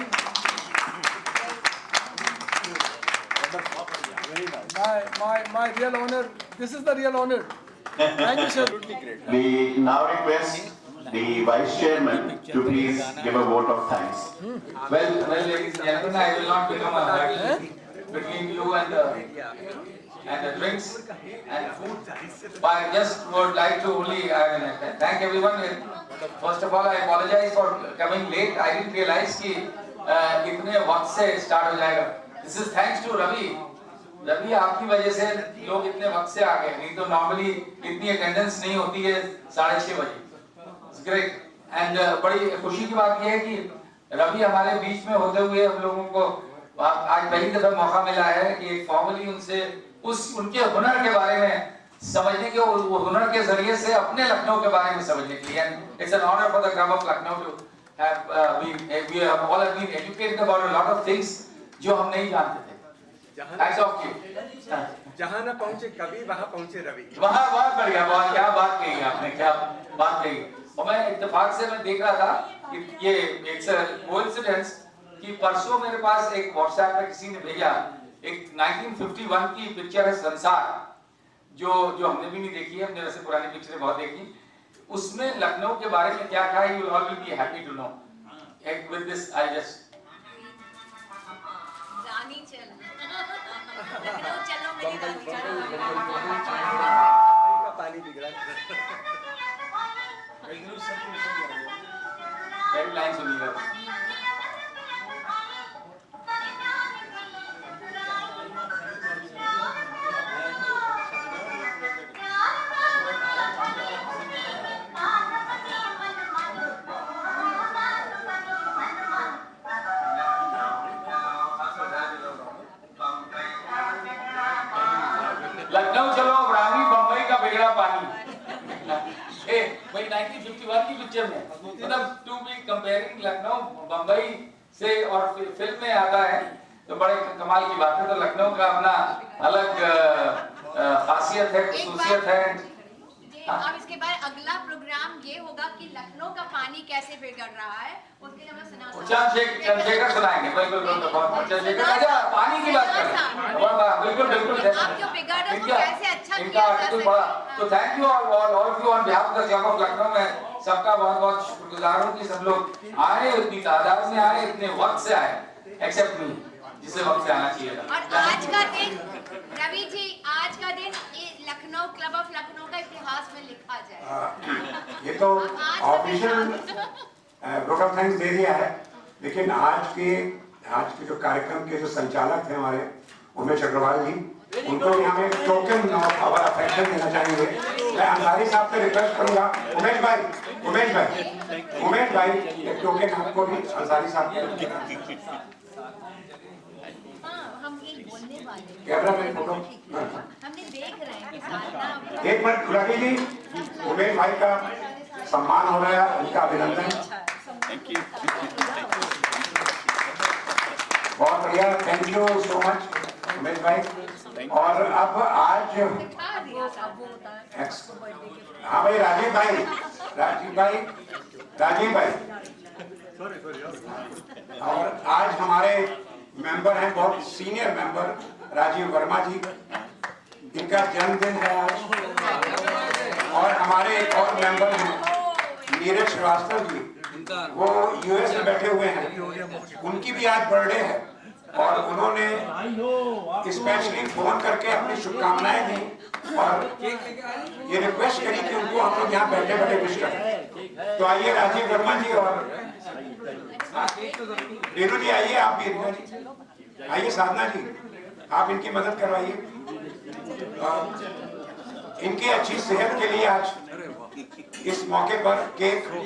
My real honor, this is the real honor. Thank you sir. We now request the Vice Chairman to please give a vote of thanks. Well, ladies and gentlemen, I will not become a battle between you and the drinks and food. But I just would like to only thank everyone. First of all, I apologize for coming late. I didn't realize कि इतने वक्त से start हो जाएगा. This is thanks to Ravi. Ravi, आपकी वजह से लोग इतने वक्त से आ गए, नहीं तो normally इतनी attendance नहीं होती है 6:30 बजे. It's great. And बड़ी खुशी की बात यह है कि रवि हमारे बीच में होते हुए हम लोगों को आज पहली दफा मौका मिला है कि फॉर्मली उनसे उनके हुनर के बारे में समझने के, वो हुनर के जरिए से अपने लखनऊ के बारे में समझने के लिए। It's an honour for the club of Lucknow to have we have all been educated about a lot of things जो हम नहीं जानते थे। Hats off you. जहां न पहुंचे कभी वहां पहुंचे रवि। वहां बहुत बढ़िया, बहुत क्या बात कही आपने, क्या बात कही। और मैं इत्तेफाक से मैं देख रहा था कि ये एक कोइंसिडेंस कि परसों मेरे पास एक व्हाट्सएप पे किसी ने भेजा एक 1951 की पिक्चर है संसार, जो हमने भी नहीं देखी है, हमने वैसे पुरानी पिक्चरें बहुत देखी। उसमें लखनऊ के बारे में क्या था, you all will be happy to know. With this I just रानी चल लखनऊ चलो मेरी रानी का पानी बिगड़ा। पहली लाइन सुनिएगा। पिक्चर में, मतलब to be comparing Lucknow Bombay से और फिल्म में आता है तो बड़े कमाल की बात है। तो लखनऊ का अपना अलग खासियत है, खसूसियत है। अब इसके बाद अगला प्रोग्राम ये होगा कि लखनऊ का पानी कैसे बिगड़ रहा है, उसके लिए हम सुना चंद्रशेखर सुनाएंगे, बिल्कुल चंद्रशेखर। अच्छा पानी की बात करें, बिल्कुल बिल्कुल आप जो बिगड़ रहे हो कैसे अच्छा किया जा सकता है। तो thank you all of you on behalf of the club of Lucknow में सबका बहुत बहुत शुक्रगुजार हूँ कि सब लोग आए, इतनी तादाद में आए, इतने वक्त से आए, एक्सेप्ट मी जिसे वक्त से आना चाहिए था। और आज का दिन रवि जी, आज का दिन लखनऊ क्लब ऑफ लखनऊ का इतिहास में लिखा जाए। ये तो ऑफिशियल वोट ऑफ थैंक्स दे दिया है, लेकिन आज के जो कार्यक्रम के जो संचालक थे हमारे उमेश अग्रवाल जी, उनको भी हम एक टोकन ऑफ आवर अफेक्शन देना चाहेंगे। मैं अंसारी साहब से रिक्वेस्ट करूंगा, उमेश भाई एक टोकन आपको भी अंसारी साहब को हम ये बोलने वाले कैमरा में फोटो हमने देख रहे हैं कि साधना एक मिनट खुलागी जी, उमेश भाई का सम्मान हो रहा है, उनका अभिनंदन। बहुत बढ़िया, thank you so much Umesh भाई। और अब आज हाँ भाई राजीव भाई और आज हमारे मेंबर हैं, बहुत सीनियर मेंबर राजीव वर्मा जी, इनका जन्मदिन है आज। और हमारे एक और मेंबर हैं नीरज श्रीवास्तव जी, वो यूएस में बैठे हुए हैं, उनकी भी आज बर्थडे है और उन्होंने स्पेशली फोन करके अपनी शुभकामनाएं दी और ये रिक्वेस्ट करी कि उनको हम लोग यहाँ बैठे बैठे विश करें। तो आइए राजीव वर्मा जी और रेणु जी आइए, आप भी रेणु जी आइए, साधना जी आप इनकी मदद करवाइए। इनकी अच्छी सेहत के लिए आज इस मौके पर केक है